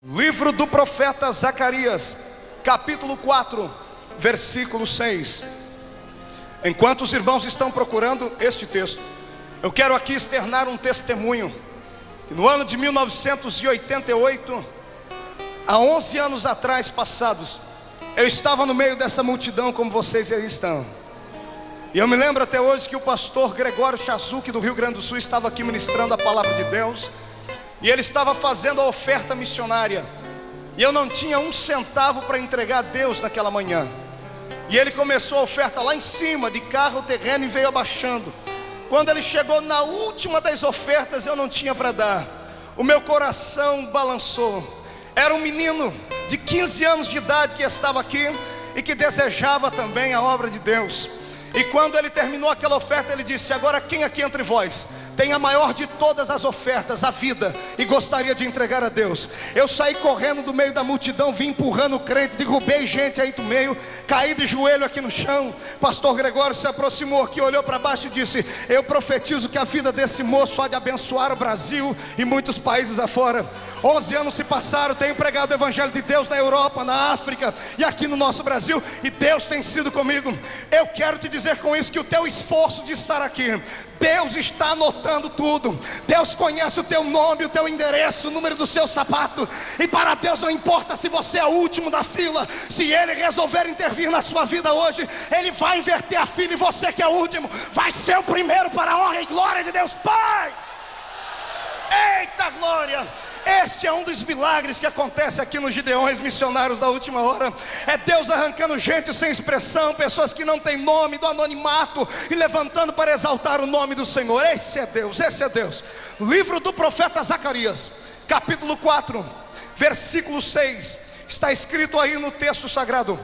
Livro do profeta Zacarias, capítulo 4, versículo 6. Enquanto os irmãos estão procurando este texto, eu quero aqui externar um testemunho. No ano de 1988, há 11 anos atrás passados, eu estava no meio dessa multidão como vocês aí estão. E eu me lembro até hoje que o pastor Gregório Chazuki do Rio Grande do Sul estava aqui ministrando a palavra de Deus. E ele estava fazendo a oferta missionária. E eu não tinha um centavo para entregar a Deus naquela manhã. E ele começou a oferta lá em cima, de carro, terreno, e veio abaixando. Quando ele chegou na última das ofertas, eu não tinha para dar. O meu coração balançou. Era um menino de 15 anos de idade que estava aqui e que desejava também a obra de Deus. E quando ele terminou aquela oferta, ele disse: agora quem aqui entre vós tem a maior de todas as ofertas, a vida, e gostaria de entregar a Deus? Eu saí correndo do meio da multidão, vim empurrando o crente, derrubei gente aí do meio, caí de joelho aqui no chão. Pastor Gregório se aproximou aqui, olhou para baixo e disse: eu profetizo que a vida desse moço há de abençoar o Brasil e muitos países afora. 11 anos se passaram, tenho pregado o evangelho de Deus na Europa, na África e aqui no nosso Brasil, e Deus tem sido comigo. Eu quero te dizer com isso que o teu esforço de estar aqui, Deus está anotando tudo. Deus conhece o teu nome, o teu endereço, o número do seu sapato. E para Deus não importa se você é o último da fila. Se Ele resolver intervir na sua vida hoje, Ele vai inverter a fila, e você que é o último vai ser o primeiro, para a honra e glória de Deus Pai. Eita glória! Este é um dos milagres que acontece aqui nos Gideões missionários da última hora. É Deus arrancando gente sem expressão, pessoas que não têm nome, do anonimato, e levantando para exaltar o nome do Senhor. Esse é Deus, esse é Deus. Livro do profeta Zacarias, capítulo 4, versículo 6. Está escrito aí no texto sagrado: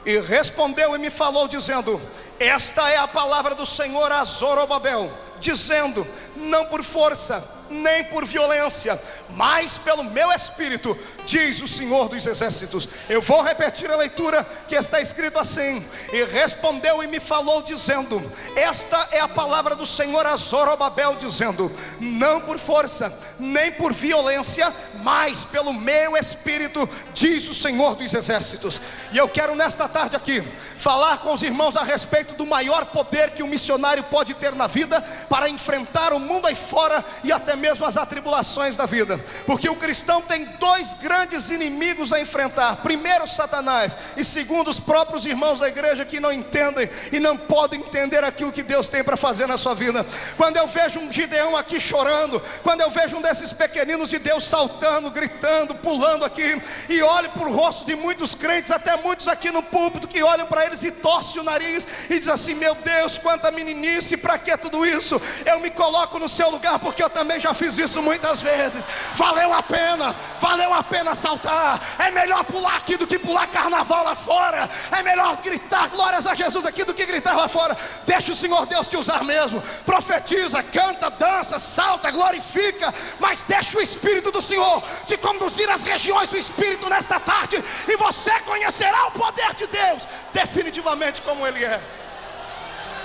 e respondeu e me falou dizendo: esta é a palavra do Senhor a Zorobabel, dizendo: não por força, nem por violência, mas pelo meu espírito, diz o Senhor dos exércitos. Eu vou repetir a leitura que está escrito assim: e respondeu e me falou dizendo: esta é a palavra do Senhor a Zorobabel, dizendo: não por força, nem por violência, mas pelo meu espírito, diz o Senhor dos exércitos. E eu quero nesta tarde aqui falar com os irmãos a respeito do maior poder que um missionário pode ter na vida para enfrentar o mundo aí fora e até mesmo as atribulações da vida. Porque o cristão tem dois grandes inimigos a enfrentar: primeiro Satanás, e segundo os próprios irmãos da igreja que não entendem e não podem entender aquilo que Deus tem para fazer na sua vida. Quando eu vejo um Gideão aqui chorando, quando eu vejo um desses pequeninos de Deus saltando, gritando, pulando aqui, e olho para o rosto de muitos crentes, até muitos aqui no púlpito, que olham para eles e torcem o nariz e dizem assim: meu Deus, quanta meninice, para que tudo isso? Eu me coloco no seu lugar, porque eu também já fiz isso muitas vezes. Valeu a pena saltar. É melhor pular aqui do que pular carnaval lá fora. É melhor gritar glórias a Jesus aqui do que gritar lá fora. Deixa o Senhor Deus te usar mesmo. Profetiza, canta, dança, salta, glorifica, mas deixa o Espírito do Senhor te conduzir às regiões do Espírito nesta tarde, e você conhecerá o poder de Deus definitivamente como Ele é.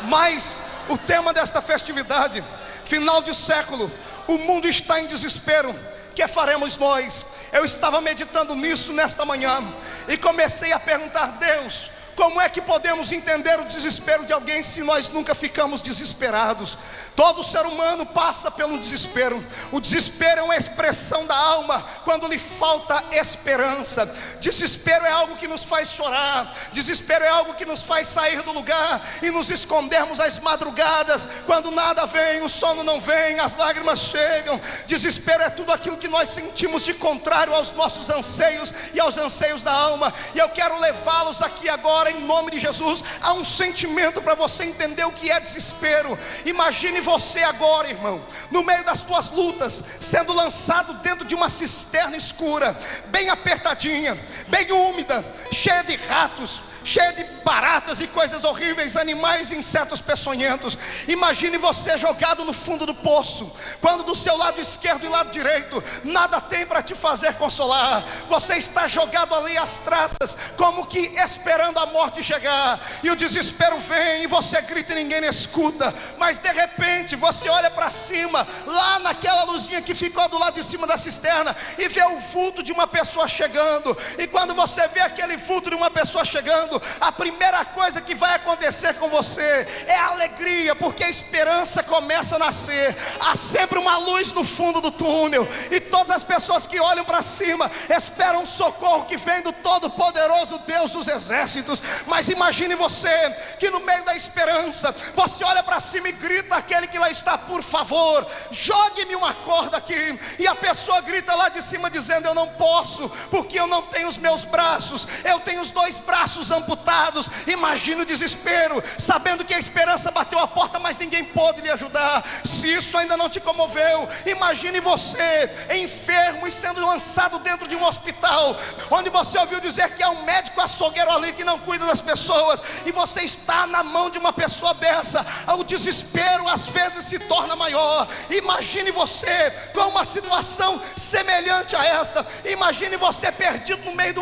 Mas o tema desta festividade, final de século, o mundo está em desespero. Que faremos nós? Eu estava meditando nisso nesta manhã e comecei a perguntar: Deus, como é que podemos entender o desespero de alguém se nós nunca ficamos desesperados? Todo ser humano passa pelo desespero. O desespero é uma expressão da alma quando lhe falta esperança. Desespero é algo que nos faz chorar. Desespero é algo que nos faz sair do lugar e nos escondermos às madrugadas, quando nada vem, o sono não vem, as lágrimas chegam. Desespero é tudo aquilo que nós sentimos de contrário aos nossos anseios e aos anseios da alma. E eu quero levá-los aqui agora, em nome de Jesus, a um sentimento para você entender o que é desespero. Imagine você agora, irmão, no meio das tuas lutas, sendo lançado dentro de uma cisterna escura, bem apertadinha, bem úmida, cheia de ratos, cheia de baratas e coisas horríveis, animais e insetos peçonhentos. Imagine você jogado no fundo do poço, quando do seu lado esquerdo e lado direito nada tem para te fazer consolar. Você está jogado ali às traças, como que esperando a morte chegar, e o desespero vem, e você grita e ninguém escuta. Mas de repente você olha para cima, lá naquela luzinha que ficou do lado de cima da cisterna, e vê o vulto de uma pessoa chegando. E quando você vê aquele vulto de uma pessoa chegando, a primeira coisa que vai acontecer com você é alegria, porque a esperança começa a nascer. Há sempre uma luz no fundo do túnel, e todas as pessoas que olham para cima esperam um socorro que vem do Todo-Poderoso Deus dos exércitos. Mas imagine você que no meio da esperança, você olha para cima e grita àquele que lá está: por favor, jogue-me uma corda aqui. E a pessoa grita lá de cima dizendo: eu não posso, porque eu não tenho os meus braços, eu tenho os 2 braços amputados. Imagine o desespero, sabendo que a esperança bateu a porta, mas ninguém pôde lhe ajudar. Se isso ainda não te comoveu, imagine você enfermo e sendo lançado dentro de um hospital, onde você ouviu dizer que é um médico açougueiro ali que não cuida das pessoas, e você está na mão de uma pessoa dessa. O desespero às vezes se torna maior. Imagine você com uma situação semelhante a esta. Imagine você perdido no meio de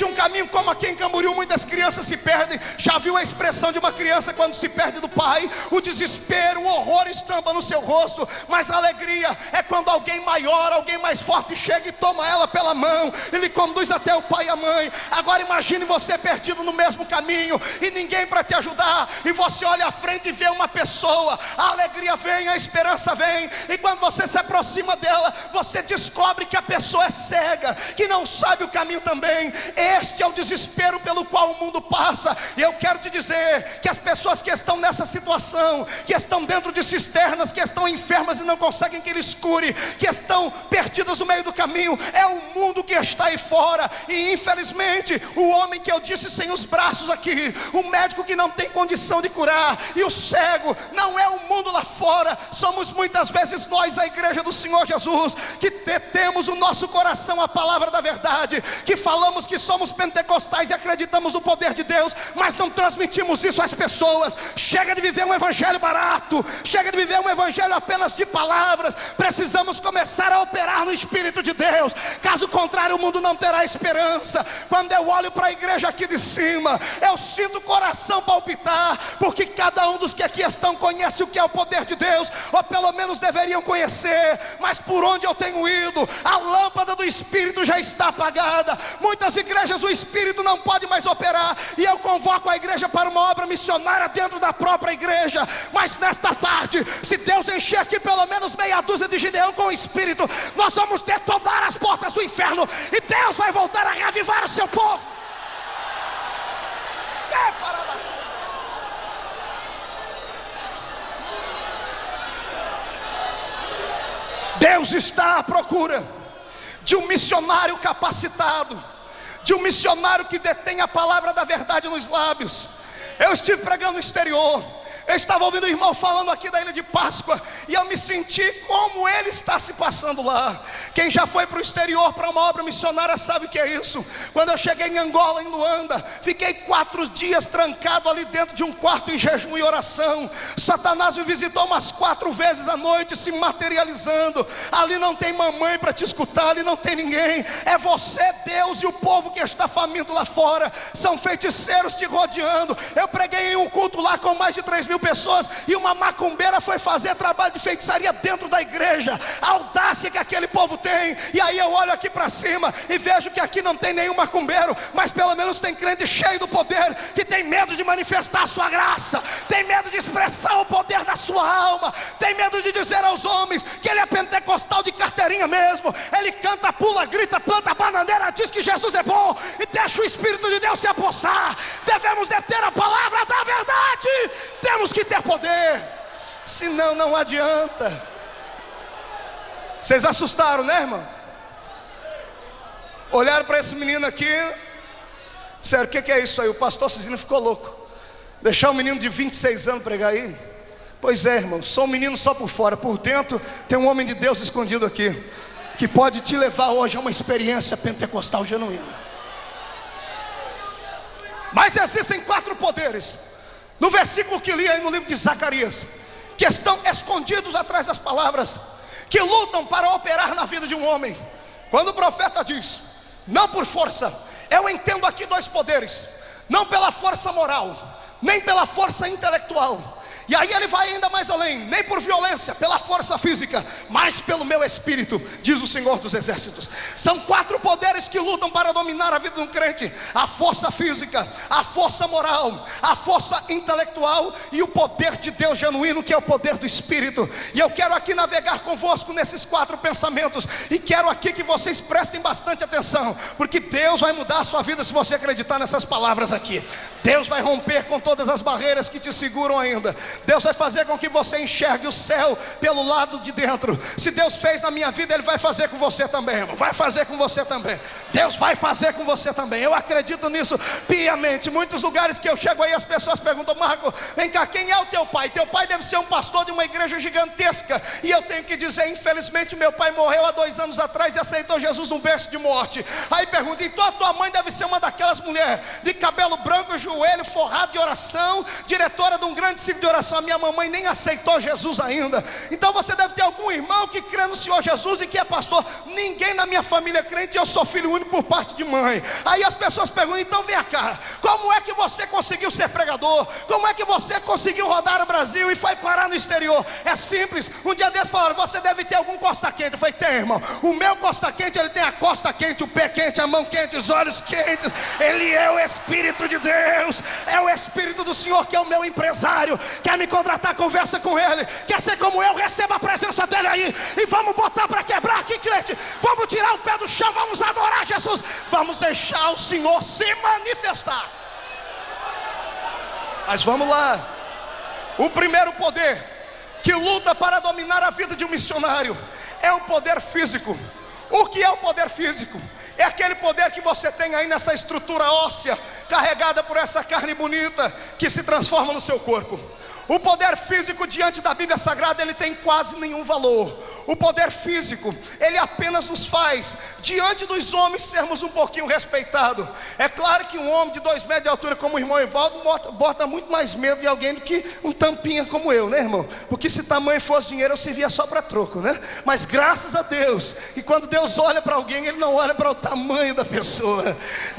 um caminho, como aqui em Camboriú muitas crianças se perdem. Já viu a expressão de uma criança quando se perde do pai? O desespero, o horror estampa no seu rosto, mas a alegria é quando alguém maior, alguém mais forte chega e toma ela pela mão, ele conduz até o pai e a mãe. Agora imagine você perdido no mesmo caminho e ninguém para te ajudar, e você olha à frente e vê uma pessoa. A alegria vem, a esperança vem, e quando você se aproxima dela, você descobre que a pessoa é cega, que não sabe o caminho também. Este é o desespero pelo qual o mundo passa. E eu quero te dizer que as pessoas que estão nessa situação, que estão dentro de cisternas, que estão enfermas e não conseguem que eles cure, que estão perdidas no meio do caminho, é o mundo que está aí fora. E infelizmente o homem que eu disse sem os braços aqui, o médico que não tem condição de curar, e o cego, não é o mundo lá fora. Somos muitas vezes nós, a igreja do Senhor Jesus, que detemos o nosso coração à palavra da verdade, que falamos que somos pentecostais e acreditamos no poder de Deus, mas não transmitimos isso às pessoas. Chega de viver um evangelho barato, chega de viver um evangelho apenas de palavras. Precisamos começar a operar no Espírito de Deus, caso contrário o mundo não terá esperança. Quando eu olho para a igreja aqui de cima, eu sinto o coração palpitar, porque cada um dos que aqui estão conhece o que é o poder de Deus, ou pelo menos deveriam conhecer. Mas por onde eu tenho ido, a lâmpada do Espírito já está apagada. Muitas igrejas o Espírito não pode mais operar, e eu convoco a igreja para uma obra missionária dentro da própria igreja. Mas nesta tarde, se Deus encher aqui pelo menos meia dúzia de Gideão com o Espírito, nós vamos detonar as portas do inferno, e Deus vai voltar a reavivar o seu povo. Deus está à procura de um missionário capacitado, de um missionário que detém a palavra da verdade nos lábios. Eu estive pregando no exterior, eu estava ouvindo o irmão falando aqui da Ilha de Páscoa, e eu me senti como ele está se passando lá. Quem já foi para o exterior para uma obra missionária sabe o que é isso. Quando eu cheguei em Angola, em Luanda, fiquei 4 dias trancado ali dentro de um quarto em jejum e oração. Satanás me visitou umas 4 vezes à noite, se materializando. Ali não tem mamãe para te escutar, ali não tem ninguém. É você, Deus, e o povo que está faminto lá fora. São feiticeiros te rodeando. Eu preguei em um culto lá com mais de 3.000 pessoas, e uma macumbeira foi fazer trabalho de feitiçaria dentro da igreja. A audácia que aquele povo tem. E aí eu olho aqui para cima e vejo que aqui não tem nenhum macumbeiro, mas pelo menos tem crente cheio do poder, que tem medo de manifestar a sua graça, tem medo de expressar o poder da sua alma, tem medo de dizer aos homens que ele é pentecostal de carteirinha mesmo. Ele canta, pula, grita, planta bananeira, diz que Jesus é bom, e deixa o Espírito de Deus se apossar. Devemos deter a palavra da verdade. Temos que ter poder, senão não adianta. Vocês assustaram, né, irmão? Olharam para esse menino aqui, disseram: o que é isso aí? O pastor Cisina ficou louco. Deixar um menino de 26 anos pregar aí? Pois é, irmão, sou um menino só por fora, por dentro tem um homem de Deus escondido aqui, que pode te levar hoje a uma experiência pentecostal genuína. Mas existem 4 poderes, no versículo que li aí no livro de Zacarias, que estão escondidos atrás das palavras, que lutam para operar na vida de um homem. Quando o profeta diz, não por força, eu entendo aqui 2 poderes, não pela força moral, nem pela força intelectual. E aí ele vai ainda mais além, nem por violência, pela força física, mas pelo meu espírito, diz o Senhor dos Exércitos. São 4 poderes que lutam para dominar a vida de um crente: a força física, a força moral, a força intelectual e o poder de Deus genuíno, que é o poder do Espírito. E eu quero aqui navegar convosco nesses 4 pensamentos, e quero aqui que vocês prestem bastante atenção, porque Deus vai mudar a sua vida se você acreditar nessas palavras aqui. Deus vai romper com todas as barreiras que te seguram ainda. Deus vai fazer com que você enxergue o céu pelo lado de dentro. Se Deus fez na minha vida, Ele vai fazer com você também, irmão. Vai fazer com você também. Deus vai fazer com você também. Eu acredito nisso piamente. Muitos lugares que eu chego aí, as pessoas perguntam: Marco, vem cá, quem é o teu pai? Teu pai deve ser um pastor de uma igreja gigantesca. E eu tenho que dizer, infelizmente meu pai morreu há 2 anos atrás e aceitou Jesus num berço de morte. Aí pergunta: então a tua mãe deve ser uma daquelas mulheres de cabelo branco, joelho forrado de oração, diretora de um grande ciclo de oração. A minha mamãe nem aceitou Jesus ainda. Então você deve ter algum irmão que crê no Senhor Jesus e que é pastor. Ninguém na minha família é crente, eu sou filho único por parte de mãe. Aí as pessoas perguntam: então vem cá, como é que você conseguiu ser pregador? Como é que você conseguiu rodar o Brasil e foi parar no exterior? É simples. Um dia desses falaram: você deve ter algum costa quente. Eu falei: tem, irmão. O meu costa quente, ele tem a costa quente, o pé quente, a mão quente, os olhos quentes. Ele é o Espírito de Deus, é o Espírito do Senhor que é o meu empresário. Quer me contratar? Conversa com Ele. Quer ser como eu? Receba a presença dEle aí. E vamos botar para quebrar aqui, crente. Vamos tirar o pé do chão, vamos adorar Jesus. Vamos deixar o Senhor se manifestar. Mas vamos lá. O primeiro poder que luta para dominar a vida de um missionário é o poder físico. O que é o poder físico? É aquele poder que você tem aí nessa estrutura óssea, carregada por essa carne bonita, que se transforma no seu corpo. O poder físico diante da Bíblia Sagrada, ele tem quase nenhum valor. O poder físico, ele apenas nos faz, diante dos homens, sermos um pouquinho respeitados. É claro que um homem de 2 metros de altura como o irmão Evaldo bota muito mais medo de alguém do que um tampinha como eu, né, irmão? Porque se tamanho fosse dinheiro, eu servia só para troco, né? Mas graças a Deus, e quando Deus olha para alguém, Ele não olha para o tamanho da pessoa.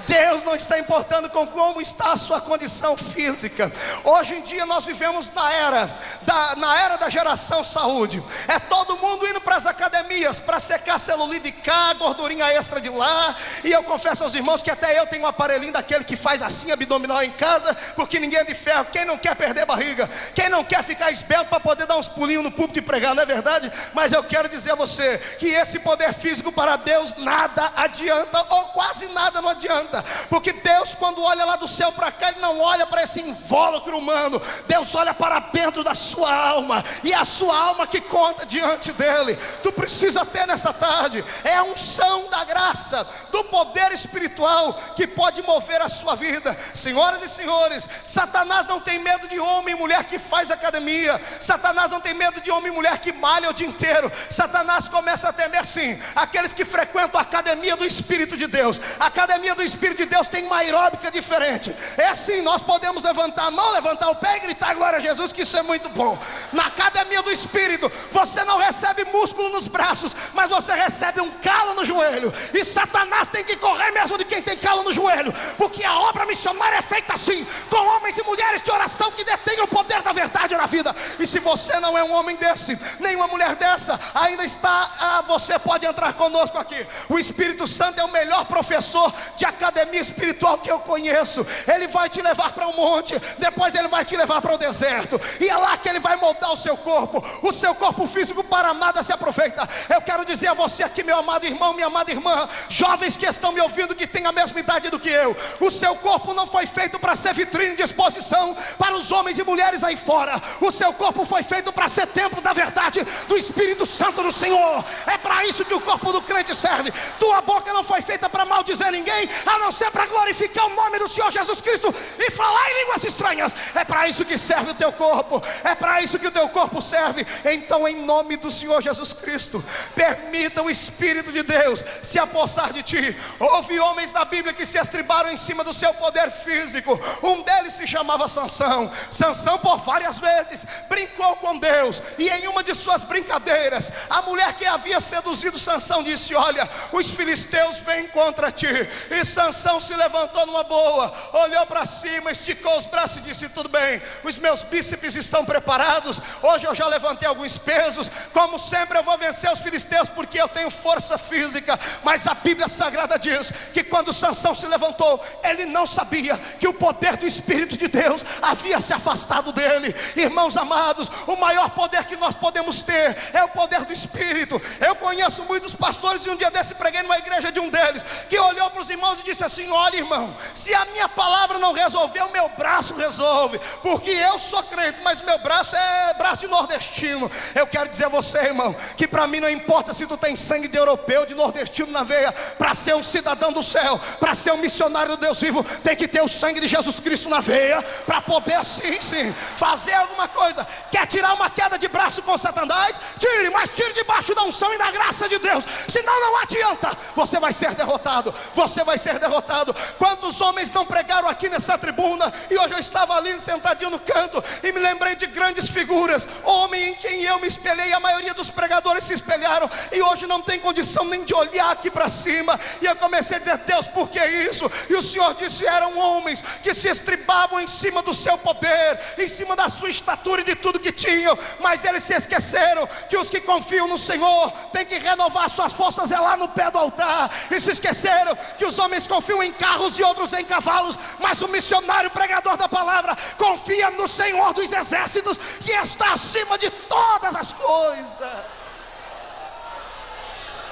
Deus não está importando com como está a sua condição física. Hoje em dia nós vivemos na era da geração saúde. É todo mundo indo para as academias para secar celulite de cá, gordurinha extra de lá. E eu confesso aos irmãos que até eu tenho um aparelhinho daquele que faz assim abdominal em casa, porque ninguém é de ferro. Quem não quer perder barriga, quem não quer ficar esbelto para poder dar uns pulinhos no púlpito e pregar, não é verdade? Mas eu quero dizer a você que esse poder físico para Deus nada adianta, ou quase nada não adianta. Porque Deus, quando olha lá do céu para cá, Ele não olha para esse invólucro humano. Deus olha para dentro da sua alma, e é a sua alma que conta diante dEle. Tu precisa ter nessa tarde é a unção da graça, do poder espiritual que pode mover a sua vida. Senhoras e senhores, Satanás não tem medo de homem e mulher que faz academia. Satanás não tem medo de homem e mulher que malha o dia inteiro. Satanás começa a temer sim aqueles que frequentam a academia do Espírito de Deus. A academia do Espírito de Deus tem uma aeróbica diferente. É assim, nós podemos levantar a mão, levantar o pé e gritar glória a Jesus, que isso é muito bom. Na academia do Espírito, você não recebe músculo nos braços, mas você recebe um calo no joelho. E Satanás tem que correr mesmo de quem tem calo no joelho, porque a obra missionária é feita assim, com homens e mulheres de oração que detêm o poder da verdade na vida. E se você não é um homem desse, nem uma mulher dessa, ainda está, você pode entrar conosco aqui. O Espírito Santo é o melhor professor de academia espiritual que eu conheço. Ele vai te levar para um monte, depois ele vai te levar para o deserto, e é lá que Ele vai moldar o seu corpo. O seu corpo físico para nada se aproveita. Eu quero dizer a você aqui, meu amado irmão, minha amada irmã, jovens que estão me ouvindo, que têm a mesma idade do que eu, o seu corpo não foi feito para ser vitrine de exposição para os homens e mulheres aí fora. O seu corpo foi feito para ser templo da verdade, do Espírito Santo do Senhor. É para isso que o corpo do crente serve. Tua boca não foi feita para maldizer fazer ninguém, a não ser para glorificar o nome do Senhor Jesus Cristo e falar em línguas estranhas. É para isso que serve o teu corpo, é para isso que o teu corpo serve. Então, em nome do Senhor Jesus Cristo, permita o Espírito de Deus se apossar de ti. Houve homens na Bíblia que se estribaram em cima do seu poder físico. Um deles se chamava Sansão. Sansão por várias vezes brincou com Deus, e em uma de suas brincadeiras, a mulher que havia seduzido Sansão disse: olha, os filisteus vêm contra ti. E Sansão se levantou numa boa, olhou para cima, esticou os braços e disse: tudo bem, os meus bíceps estão preparados, hoje eu já levantei alguns pesos, como sempre eu vou vencer os filisteus, porque eu tenho força física. Mas a Bíblia Sagrada diz que quando Sansão se levantou, ele não sabia que o poder do Espírito de Deus havia se afastado dele. Irmãos amados, o maior poder que nós podemos ter é o poder do Espírito. Eu conheço muitos pastores, e um dia desse preguei numa igreja de um deles, que olhou para os irmãos e disse assim: olha, irmão, se a minha palavra não resolver, o meu braço resolve, porque eu sou crente, mas meu braço é braço de nordestino. Eu quero dizer a você, irmão, que para mim não importa se tu tem sangue de europeu, de nordestino na veia. Para ser um cidadão do céu, para ser um missionário do Deus vivo, tem que ter o sangue de Jesus Cristo na veia, para poder sim, fazer alguma coisa. Quer tirar uma queda de braço com Satanás? Tire, mas tire debaixo da unção e da graça de Deus, senão não adianta, você vai ser derrotado, você vai ser derrotado. Quantos homens não pregaram aqui nessa tribuna, e hoje eu estava ali sentadinho no canto, e me lembrei de grandes figuras, homem em quem eu me espelhei, a maioria dos pregadores se espelharam, e hoje não tem condição nem de olhar aqui para cima. E eu comecei a dizer: Deus, por que isso? E o Senhor disse: eram homens que se estribavam em cima do seu poder, em cima da sua estatura e de tudo que tinham, mas eles se esqueceram que os que confiam no Senhor têm que renovar suas forças é lá no pé do altar. E se esqueceram que os homens confiam em carros e outros em cavalos, mas o missionário pregador da palavra confia no Senhor dos exércitos, que está acima de todas as coisas.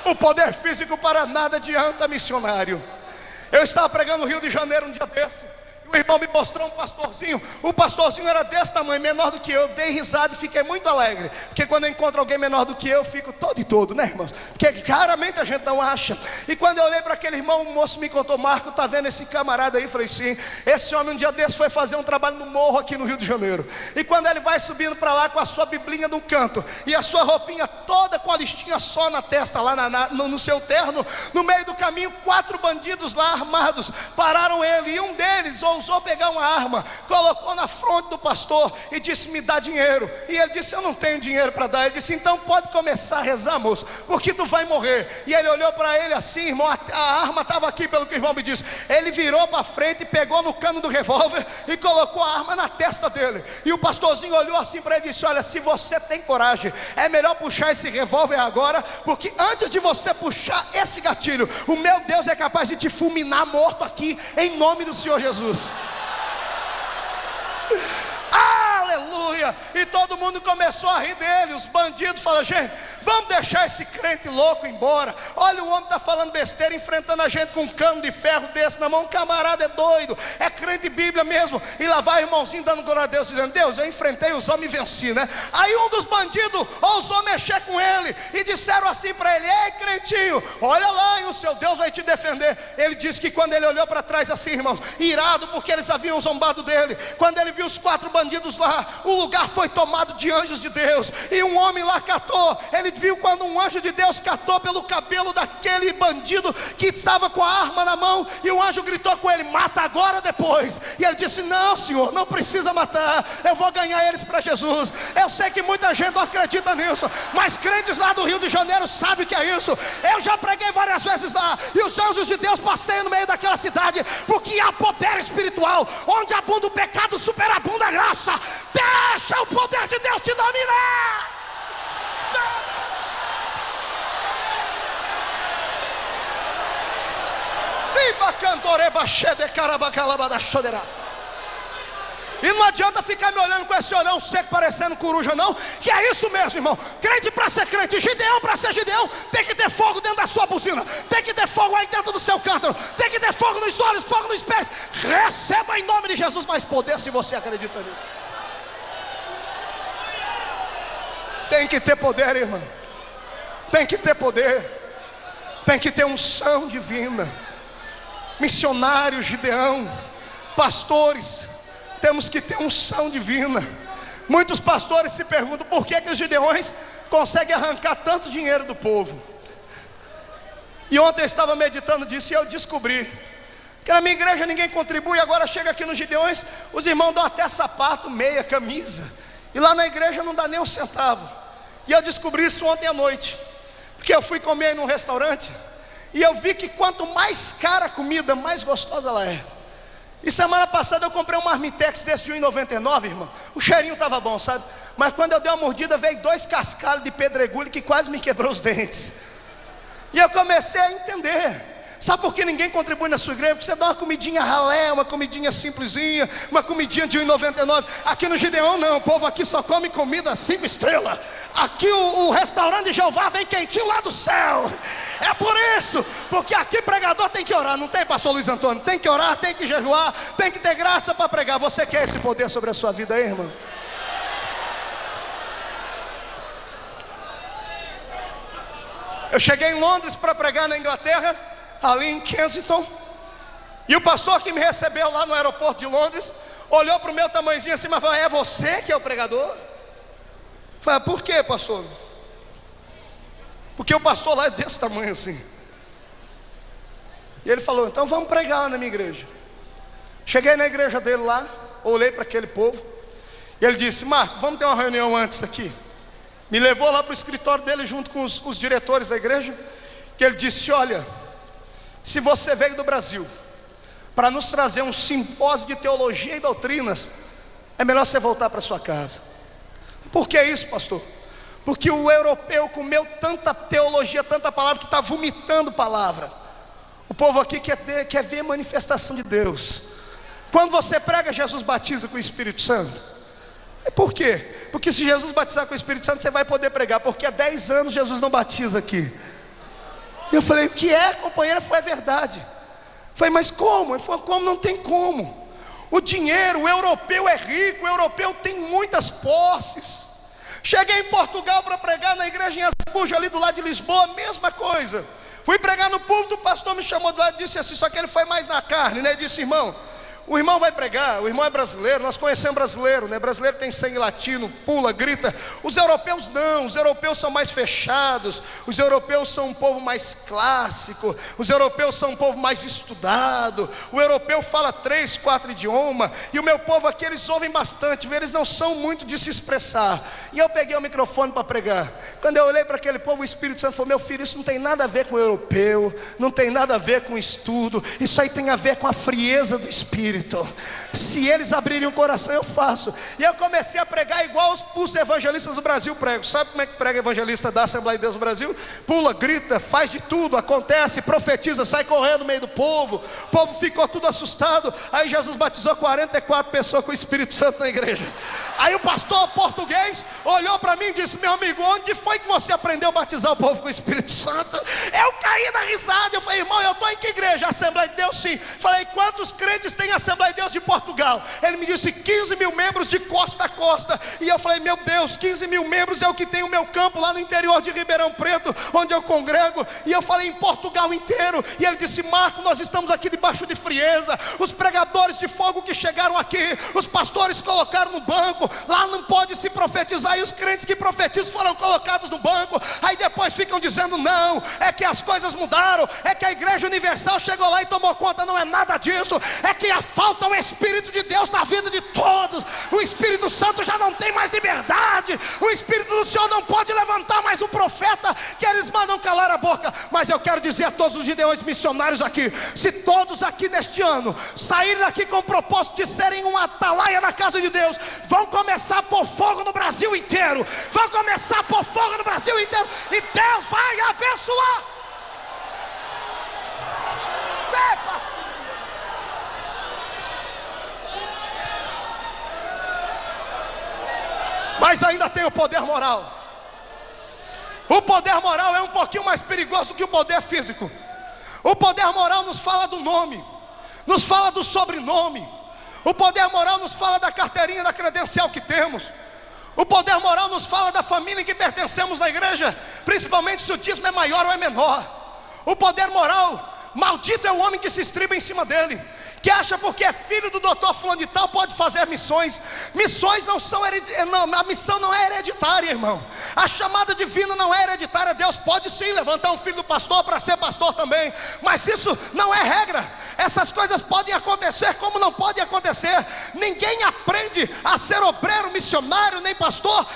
O poder físico para nada adianta, missionário. Eu estava pregando no Rio de Janeiro um dia desse, e o irmão me mostrou um pastorzinho. O pastorzinho era desse tamanho, menor do que eu. Dei risada e fiquei muito alegre, porque quando eu encontro alguém menor do que eu, fico todo e todo, né, irmãos? Porque raramente a gente não acha. E quando eu olhei para aquele irmão, o moço me contou: Marco, tá vendo esse camarada aí? Eu falei: sim. Esse homem um dia desse foi fazer um trabalho no morro aqui no Rio de Janeiro, e quando ele vai subindo para lá com a sua biblinha no canto, e a sua roupinha toda com a listinha só na testa, lá no seu terno, no meio do caminho, 4 bandidos lá armados pararam ele, e um deles ousou pegar uma arma, colocou na fronte do pastor e disse: me dá dinheiro. E ele disse: eu não tenho dinheiro para dar. Ele disse: então pode começar a rezar, moço, porque tu vai morrer. E ele olhou para ele assim, irmão, a arma estava aqui, pelo que o irmão me disse. Ele virou para frente e pegou no cano do revólver e colocou a arma na testa dele. E o pastorzinho olhou assim para ele e disse: olha, se você tem coragem, é melhor puxar esse revólver agora, porque antes de você puxar esse gatilho, o meu Deus é capaz de te fulminar morto aqui, em nome do Senhor Jesus. Aleluia! E todo mundo começou a rir dele. Os bandidos falaram: gente, vamos deixar esse crente louco embora. Olha, o homem está falando besteira, enfrentando a gente com um cano de ferro desse na mão. Um camarada é doido, é crente de Bíblia mesmo. E lá vai o irmãozinho dando glória a Deus, dizendo: Deus, eu enfrentei os homens e venci, né? Aí um dos bandidos ousou mexer com ele, e disseram assim para ele: ei, crentinho, olha lá, e o seu Deus vai te defender. Ele disse que quando ele olhou para trás assim, irmãos, irado porque eles haviam zombado dele, quando ele viu os 4 bandidos lá, o lugar foi tomado de anjos de Deus. E um homem lá catou, ele viu quando um anjo de Deus catou pelo cabelo daquele bandido que estava com a arma na mão, e o anjo gritou com ele: mata agora ou depois? E ele disse: não, Senhor, não precisa matar, eu vou ganhar eles para Jesus. Eu sei que muita gente não acredita nisso, mas crentes lá do Rio de Janeiro sabem o que é isso. Eu já preguei várias vezes lá, e os anjos de Deus passeiam no meio daquela cidade, porque há poder espiritual. Onde abunda o pecado, superabunda a graça. Deixa o poder de Deus te dominar. E não adianta ficar me olhando com esse olhão seco parecendo coruja, não. Que é isso mesmo, irmão. Crente para ser crente, Gideão para ser Gideão, tem que ter fogo dentro da sua buzina, tem que ter fogo aí dentro do seu cântaro, tem que ter fogo nos olhos, fogo nos pés. Receba em nome de Jesus mais poder, se você acredita nisso. Tem que ter poder, irmão. Tem que ter poder. Tem que ter unção divina. missionário Gideão, pastores, temos que ter unção divina. Muitos pastores se perguntam por que os Gideões conseguem arrancar tanto dinheiro do povo. E ontem eu estava meditando disso e eu descobri que na minha igreja ninguém contribui. Agora chega aqui nos Gideões, os irmãos dão até sapato, meia, camisa, e lá na igreja não dá nem um centavo. E eu descobri isso ontem à noite, porque eu fui comer aí num restaurante e eu vi que quanto mais cara a comida, mais gostosa ela é. E semana passada eu comprei um marmitex desse de R$1,99, irmão. O cheirinho estava bom, sabe? Mas quando eu dei uma mordida, veio 2 cascalhos de pedregulho que quase me quebrou os dentes. E eu comecei a entender. Sabe por que ninguém contribui na sua igreja? Porque você dá uma comidinha ralé, uma comidinha simplesinha, uma comidinha de R$1,99. Aqui no Gideão não, o povo aqui só come comida 5 estrelas. Aqui o restaurante de Jeová vem quentinho lá do céu. É por isso, porque aqui pregador tem que orar, não tem, pastor Luiz Antônio? Tem que orar, tem que jejuar, tem que ter graça para pregar. Você quer esse poder sobre a sua vida aí, irmão? Eu cheguei em Londres para pregar na Inglaterra, ali em Kensington, e o pastor que me recebeu lá no aeroporto de Londres olhou para o meu tamanhozinho assim, mas falou: é você que é o pregador? Eu falei: por quê, pastor? Porque o pastor lá é desse tamanho assim. E ele falou: então vamos pregar lá na minha igreja. Cheguei na igreja dele lá, olhei para aquele povo, e ele disse: Marco, vamos ter uma reunião antes aqui. Me levou lá para o escritório dele junto com os diretores da igreja, que ele disse: olha, se você veio do Brasil para nos trazer um simpósio de teologia e doutrinas, é melhor você voltar para sua casa. Por que isso, pastor? Porque o europeu comeu tanta teologia, tanta palavra, que está vomitando palavra. O povo aqui quer ver manifestação de Deus. Quando você prega, Jesus batiza com o Espírito Santo. Por quê? Porque se Jesus batizar com o Espírito Santo, você vai poder pregar. Porque há 10 anos Jesus não batiza aqui. E eu falei: o que é, companheira? Foi a verdade. Eu falei: mas como? Ele falou: como? Não tem como. O dinheiro, o europeu é rico, o europeu tem muitas posses. Cheguei em Portugal para pregar na igreja em Aspuja, ali do lado de Lisboa, mesma coisa. Fui pregar no púlpito, o pastor me chamou do lado e disse assim, só que ele foi mais na carne, né? Ele disse: irmão, o irmão vai pregar, o irmão é brasileiro, nós conhecemos brasileiro, né? Brasileiro tem sangue latino, pula, grita. Os europeus não, os europeus são mais fechados, os europeus são um povo mais clássico, os europeus são um povo mais estudado, o europeu fala 3, 4 idiomas, e o meu povo aqui, eles ouvem bastante, eles não são muito de se expressar. E eu peguei o microfone para pregar. Quando eu olhei para aquele povo, o Espírito Santo falou: meu filho, isso não tem nada a ver com o europeu, não tem nada a ver com estudo, isso aí tem a ver com a frieza do Espírito. Se eles abrirem o coração, eu faço. E eu comecei a pregar igual os evangelistas do Brasil pregam. Sabe como é que prega evangelista da Assembleia de Deus do Brasil? Pula, grita, faz de tudo, acontece, profetiza, sai correndo no meio do povo. O povo ficou tudo assustado. Aí Jesus batizou 44 pessoas com o Espírito Santo na igreja. Aí o pastor português olhou para mim e disse: meu amigo, onde foi que você aprendeu a batizar o povo com o Espírito Santo? Eu caí na risada. Eu falei: irmão, eu estou em que igreja? Assembleia de Deus? Sim. Falei: quantos crentes tem a Assembleia de Deus de Portugal? Ele me disse: 15 mil membros de costa a costa. E eu falei: meu Deus, 15 mil membros é o que tem o meu campo lá no interior de Ribeirão Preto, onde eu congrego. E eu falei: em Portugal inteiro. E ele disse: Marco, nós estamos aqui debaixo de frieza. Os pregadores de fogo que chegaram aqui, os pastores colocaram no banco. Lá não pode se profetizar. E os crentes que profetizam foram colocados no banco. Aí depois ficam dizendo: não, é que as coisas mudaram, é que a Igreja Universal chegou lá e tomou conta. Não é nada disso. É que falta o Espírito de Deus na vida de todos. O Espírito Santo já não tem mais liberdade. O Espírito do Senhor não pode levantar mais um profeta que eles mandam calar a boca. Mas eu quero dizer a todos os gideões missionários aqui: se todos aqui neste ano saírem daqui com o propósito de serem uma atalaia na casa de Deus, vão começar a pôr fogo no Brasil inteiro. Vão começar a pôr fogo no Brasil inteiro. E Deus vai abençoar. Mas ainda tem o poder moral. O poder moral é um pouquinho mais perigoso do que o poder físico. O poder moral nos fala do nome, nos fala do sobrenome. O poder moral nos fala da carteirinha, da credencial que temos. O poder moral nos fala da família em que pertencemos na igreja, principalmente se o dízimo é maior ou é menor. O poder moral Maldito é o homem que se estriba em cima dele, que acha porque é filho do doutor fulano de tal pode fazer missões. Missões não são a missão não é hereditária, irmão. A chamada divina não é hereditária. Deus pode sim levantar um filho do pastor para ser pastor também, mas isso não é regra. Essas coisas podem acontecer como não podem acontecer. Ninguém aprende a ser obreiro, missionário, nem pastor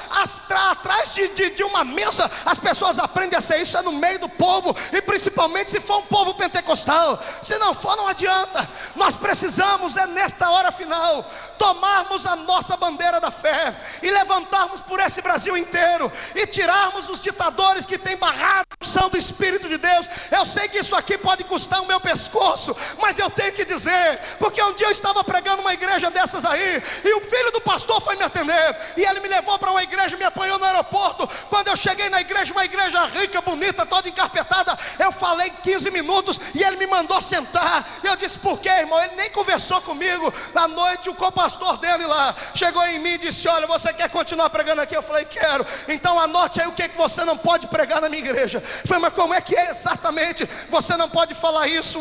atrás de uma mesa. As pessoas aprendem a ser isso no meio do povo, e principalmente se for um povo pentecostal. Se não for, não adianta. Nós precisamos nesta hora final tomarmos a nossa bandeira da fé e levantarmos por esse Brasil inteiro e tirarmos os ditadores que têm barrado a unção do Espírito de Deus. Eu sei que isso aqui pode custar o meu pescoço, mas eu tenho que dizer, porque um dia eu estava pregando uma igreja dessas aí, e o filho do pastor foi me atender, e ele me levou para uma igreja, me apanhou no aeroporto. Quando eu cheguei na igreja, uma igreja rica, bonita, toda encarpetada, eu falei 15 minutos e ele me mandou sentar. E eu disse: por quê, irmão? Ele nem conversou comigo. Na noite o co-pastor dele lá chegou em mim e disse: olha, você quer continuar pregando aqui? Eu falei: quero. Então anote aí o que você não pode pregar na minha igreja. Eu falei: mas como é que é exatamente? Você não pode falar isso.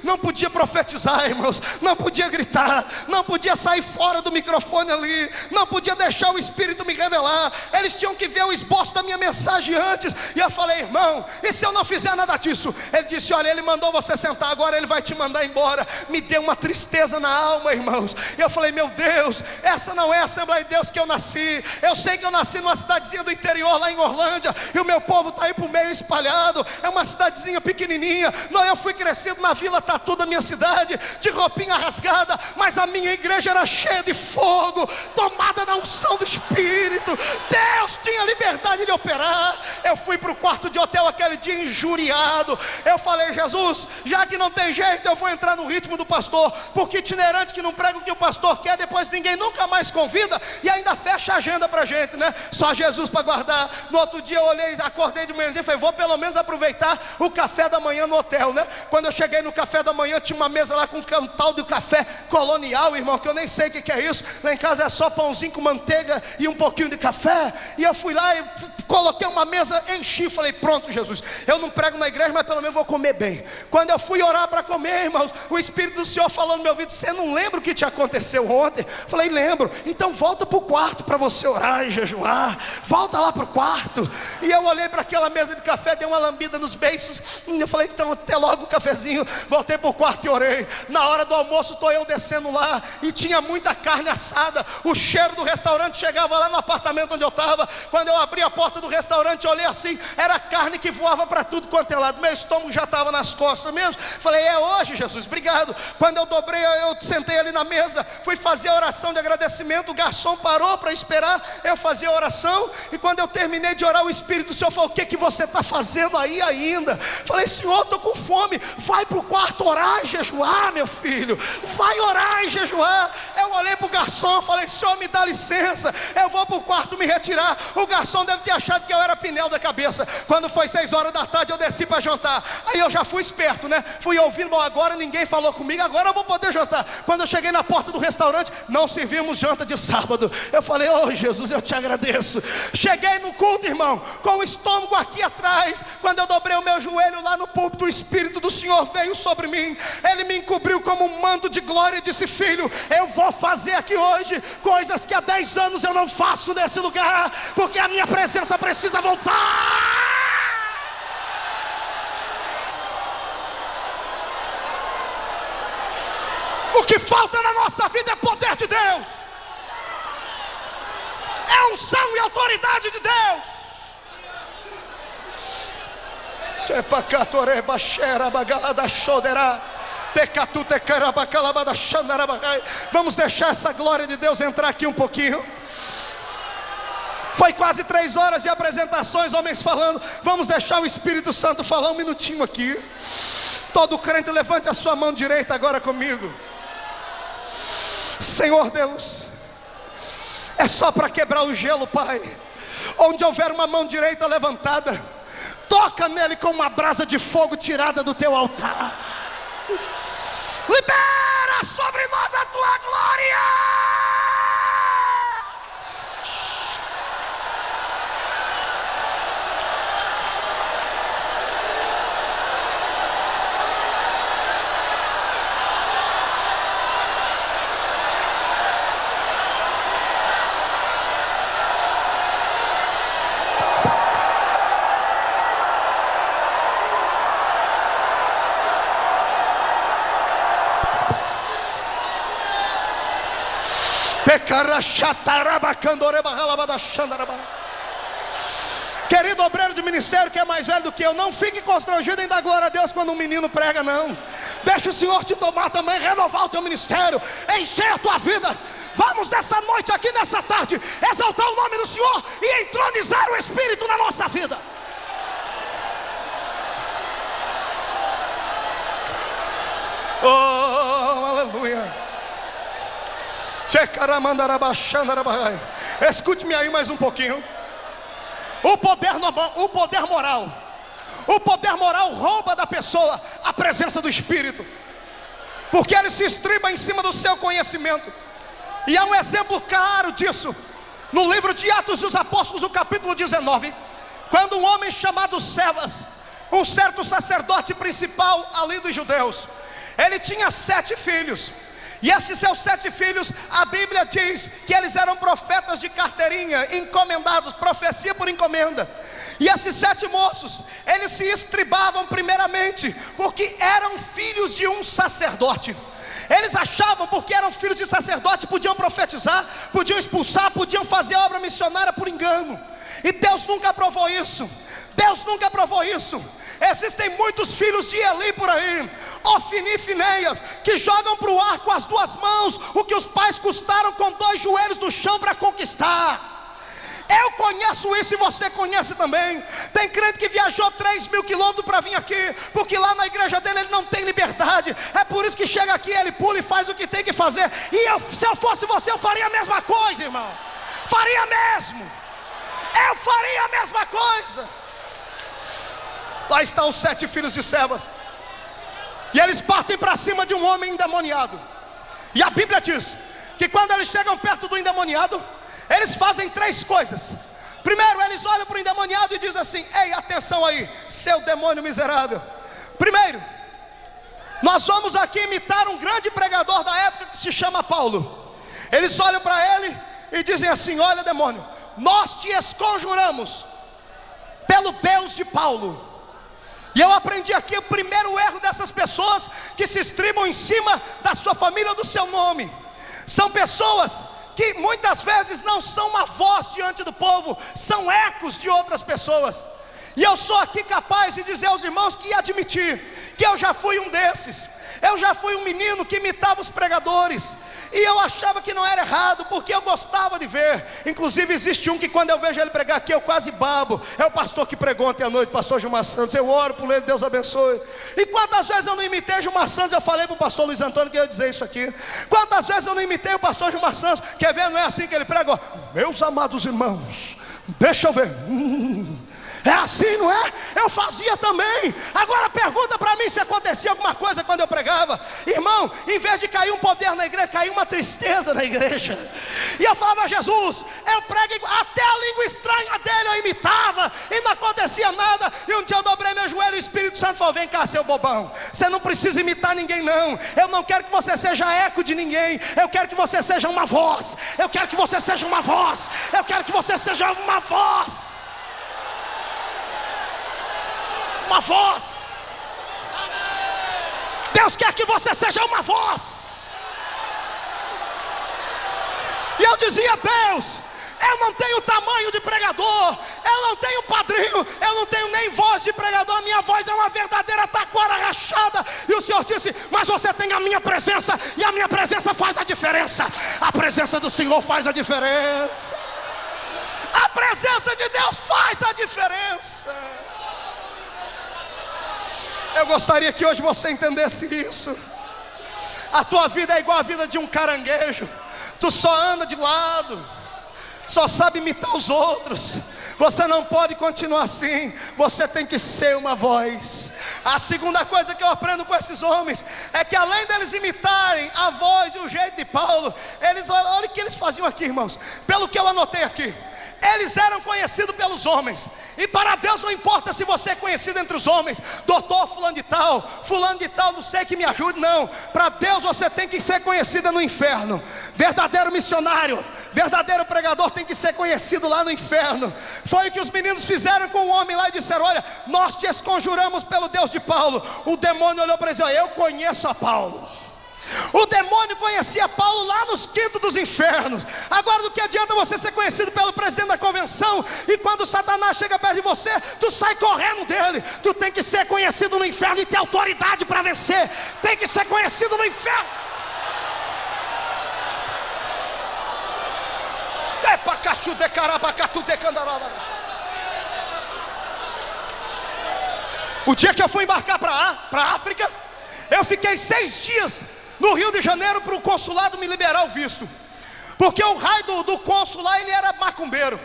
Não podia profetizar, irmãos, não podia gritar, não podia sair fora do microfone ali, não podia deixar o Espírito me revelar. Eles tinham que ver o esboço da minha mensagem antes. E eu falei: irmão, e se eu não fizer nada disso? Ele disse: olha, ele mandou você sentar, agora ele vai te mandar embora. Me deu uma tristeza na alma, irmãos. E eu falei: meu Deus, essa não é a Assembleia de Deus que eu nasci. Eu sei que eu nasci numa cidadezinha do interior lá em Orlândia, e o meu povo está aí por meio espalhado. É uma cidadezinha pequenininha. Não, eu fui crescido na Vila Tatu da minha cidade, de roupinha rasgada, mas a minha igreja era cheia de fogo, tomada na unção do Espírito. Deus tinha liberdade de operar. Eu fui para o quarto de hotel aquele dia injuriado. Eu falei: Jesus, já que não tem jeito, eu vou entrar no ritmo do pastor, porque itinerante que não prega o que o pastor quer, depois ninguém nunca mais convida e ainda fecha a agenda pra gente, né? Só Jesus para guardar. No outro dia eu olhei, acordei de manhãzinha e falei: vou pelo menos aproveitar o café da manhã no hotel, né? Quando eu cheguei no café da manhã, tinha uma mesa lá com um tal de café colonial, irmão, que eu nem sei o que é isso. Lá em casa é só pãozinho com manteiga e um pouquinho de café. E eu fui lá e coloquei uma mesa, enchi, falei: pronto, Jesus, eu não prego na igreja, mas pelo menos vou comer bem. Quando eu fui orar para comer, irmãos, o Espírito do Senhor falou no meu ouvido: você não lembra o que te aconteceu ontem? Falei: lembro. Então volta para o quarto para você orar e jejuar. Volta lá para o quarto. E eu olhei para aquela mesa de café, dei uma lambida nos beiços. Eu falei: então até logo o cafezinho. Voltei para o quarto e orei. Na hora do almoço estou eu descendo lá, e tinha muita carne assada. O cheiro do restaurante chegava lá no apartamento onde eu estava. Quando eu abri a porta do restaurante, olhei assim, era carne que voava para tudo quanto é lado. Meu estômago já estava nas costas mesmo. Falei: é hoje, Jesus, obrigado. Quando eu dobrei, eu sentei ali na mesa, fui fazer a oração de agradecimento. O garçom parou para esperar eu fazer a oração, e quando eu terminei de orar, o Espírito do Senhor falou: o que você está fazendo aí ainda? Falei: Senhor, estou com fome. Vai para o quarto orar e jejuar, meu filho. Vai orar e jejuar. Eu olhei para o garçom, falei: Senhor, me dá licença, eu vou para o quarto me retirar. O garçom deve ter achado que eu era pneu da cabeça. Quando foi 6 horas da tarde, eu desci para jantar. Aí eu já fui esperto, né? Fui ouvindo: bom, agora ninguém falou comigo, agora eu vou poder jantar. Quando eu cheguei na porta do restaurante, não servimos janta de sábado. Eu falei: oh Jesus, eu te agradeço. Cheguei no culto, irmão, com o estômago aqui atrás. Quando eu dobrei o meu joelho lá no púlpito, o Espírito do Senhor veio sobre mim. Ele me encobriu como um manto de glória e disse: filho, eu vou fazer aqui hoje coisas que há 10 anos eu não faço nesse lugar, porque a minha presença precisa voltar. O que falta na nossa vida é poder de Deus, é unção e autoridade de Deus. Vamos deixar essa glória de Deus entrar aqui um pouquinho. Foi quase 3 horas de apresentações, homens falando. Vamos deixar o Espírito Santo falar um minutinho aqui. Todo crente, levante a sua mão direita agora comigo. Senhor Deus, é só para quebrar o gelo, Pai. Onde houver uma mão direita levantada, toca nele com uma brasa de fogo tirada do teu altar. Libera sobre nós a tua glória. Querido obreiro de ministério que é mais velho do que eu, não fique constrangido em dar glória a Deus quando um menino prega, não. Deixa o Senhor te tomar também, renovar o teu ministério, encher a tua vida. Vamos nessa noite aqui, nessa tarde, exaltar o nome do Senhor e entronizar o Espírito na nossa vida. Oh, aleluia. Escute-me aí mais um pouquinho. O poder moral rouba da pessoa a presença do Espírito, porque ele se estriba em cima do seu conhecimento. E há um exemplo claro disso no livro de Atos dos Apóstolos, no capítulo 19, quando um homem chamado Cefas, um certo sacerdote principal ali dos judeus, ele tinha 7 filhos. E esses seus 7 filhos, a Bíblia diz que eles eram profetas de carteirinha, encomendados, profecia por encomenda. E esses 7 moços, eles se estribavam primeiramente porque eram filhos de um sacerdote. Eles achavam, porque eram filhos de sacerdote, podiam profetizar, podiam expulsar, podiam fazer obra missionária por engano. E Deus nunca aprovou isso. Deus nunca aprovou isso. Existem muitos filhos de Eli por aí, Ofni e Finéias, que jogam para o ar com as 2 mãos o que os pais custaram com 2 joelhos no chão para conquistar. Eu conheço isso e você conhece também. Tem crente que viajou 3.000 quilômetros para vir aqui, porque lá na igreja dele ele não tem liberdade. É por isso que chega aqui, ele pula e faz o que tem que fazer. E se eu fosse você, eu faria a mesma coisa, irmão. Faria mesmo. Eu faria a mesma coisa. Lá estão os 7 filhos de Cefas, e eles partem para cima de um homem endemoniado. E a Bíblia diz que quando eles chegam perto do endemoniado, eles fazem 3 coisas. Primeiro, eles olham para o endemoniado e dizem assim: ei, atenção aí, seu demônio miserável. Primeiro, nós vamos aqui imitar um grande pregador da época que se chama Paulo. Eles olham para ele e dizem assim: olha, demônio, nós te esconjuramos pelo Deus de Paulo. E eu aprendi aqui o primeiro erro dessas pessoas que se estribam em cima da sua família, do seu nome. São pessoas que muitas vezes não são uma voz diante do povo, são ecos de outras pessoas. E eu sou aqui capaz de dizer aos irmãos que admitir que eu já fui um desses. Eu já fui um menino que imitava os pregadores, e eu achava que não era errado, porque eu gostava de ver. Inclusive existe um que quando eu vejo ele pregar aqui, eu quase babo. É o pastor que pregou ontem à noite, pastor Gilmar Santos. Eu oro por ele, Deus abençoe. E quantas vezes eu não imitei Gilmar Santos? Eu falei para o pastor Luiz Antônio que eu ia dizer isso aqui. Quantas vezes eu não imitei o pastor Gilmar Santos? Quer ver, não é assim que ele pregou? Meus amados irmãos, deixa eu ver. É assim, não é? Eu fazia também. Agora pergunta para mim se acontecia alguma coisa quando eu pregava. Irmão, em vez de cair um poder na igreja, caiu uma tristeza na igreja. E eu falava: Jesus, eu prego, até a língua estranha dele eu imitava, e não acontecia nada. E um dia eu dobrei meu joelho e o Espírito Santo falou: vem cá, seu bobão, você não precisa imitar ninguém não. Eu não quero que você seja eco de ninguém. Eu quero que você seja uma voz. Eu quero que você seja uma voz. Eu quero que você seja uma voz. Uma voz. Deus quer que você seja uma voz. E eu dizia: Deus, eu não tenho tamanho de pregador, eu não tenho padrinho, eu não tenho nem voz de pregador. A minha voz é uma verdadeira taquara rachada. E o Senhor disse: mas você tem a minha presença, e a minha presença faz a diferença. A presença do Senhor faz a diferença. A presença de Deus faz a diferença. Eu gostaria que hoje você entendesse isso. A tua vida é igual a vida de um caranguejo. Tu só anda de lado, só sabe imitar os outros. Você não pode continuar assim. Você tem que ser uma voz. A segunda coisa que eu aprendo com esses homens é que além deles imitarem a voz e o jeito de Paulo, olha o que eles faziam aqui, irmãos. Pelo que eu anotei aqui, eles eram conhecidos pelos homens. E para Deus não importa se você é conhecido entre os homens, doutor fulano de tal, não sei que me ajude, não. Para Deus você tem que ser conhecido no inferno. Verdadeiro missionário, verdadeiro pregador tem que ser conhecido lá no inferno. Foi o que os meninos fizeram com o homem lá e disseram: olha, nós te esconjuramos pelo Deus de Paulo. O demônio olhou para ele e disse: eu conheço a Paulo. O demônio conhecia Paulo lá nos quintos dos infernos. Agora, do que adianta você ser conhecido pelo presidente da convenção e quando Satanás chega perto de você, tu sai correndo dele? Tu tem que ser conhecido no inferno e ter autoridade para vencer. Tem que ser conhecido no inferno. O dia que eu fui embarcar para a África, eu fiquei 6 dias no Rio de Janeiro para o consulado me liberar o visto, porque o raio do cônsul lá, ele era macumbeiro.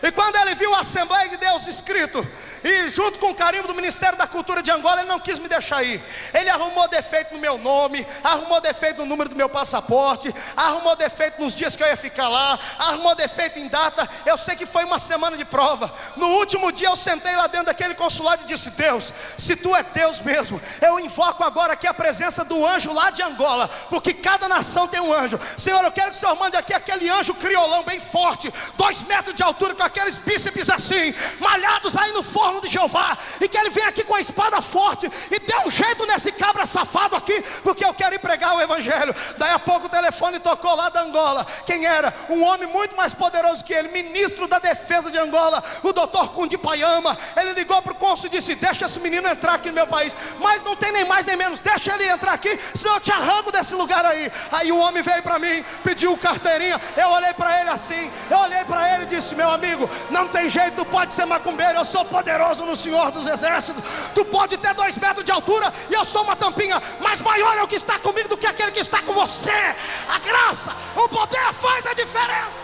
E quando ele viu a Assembleia de Deus escrito, e junto com o carimbo do Ministério da Cultura de Angola, ele não quis me deixar ir. Ele arrumou defeito no meu nome, arrumou defeito no número do meu passaporte, arrumou defeito nos dias que eu ia ficar lá, arrumou defeito em data. Eu sei que foi uma semana de prova. No último dia eu sentei lá dentro daquele consulado e disse: Deus, se tu é Deus mesmo, eu invoco agora aqui a presença do anjo lá de Angola, porque cada nação tem um anjo. Senhor, eu quero que o Senhor mande aqui aquele anjo criolão bem forte, 2 metros de altura, com aqueles bíceps assim, malhados aí no forno de Jeová, e que ele venha aqui com a espada forte e dê um jeito nesse cabra safado aqui, porque eu quero ir pregar o evangelho. Daí a pouco o telefone tocou lá da Angola. Quem era? Um homem muito mais poderoso que ele, ministro da defesa de Angola, o Dr. Kundi Payama. Ele ligou para o cônsul e disse: deixa esse menino entrar aqui no meu país, mas não tem nem mais nem menos, deixa ele entrar aqui, senão eu te arranco desse lugar aí. Aí o homem veio para mim, pediu carteirinha. Eu olhei para ele assim, eu olhei para ele e disse: meu amigo, não tem jeito, tu pode ser macumbeiro, eu sou poderoso no Senhor dos Exércitos. Tu pode ter 2 metros de altura e eu sou uma tampinha, mas maior é o que está comigo do que aquele que está com você. A graça, o poder faz a diferença.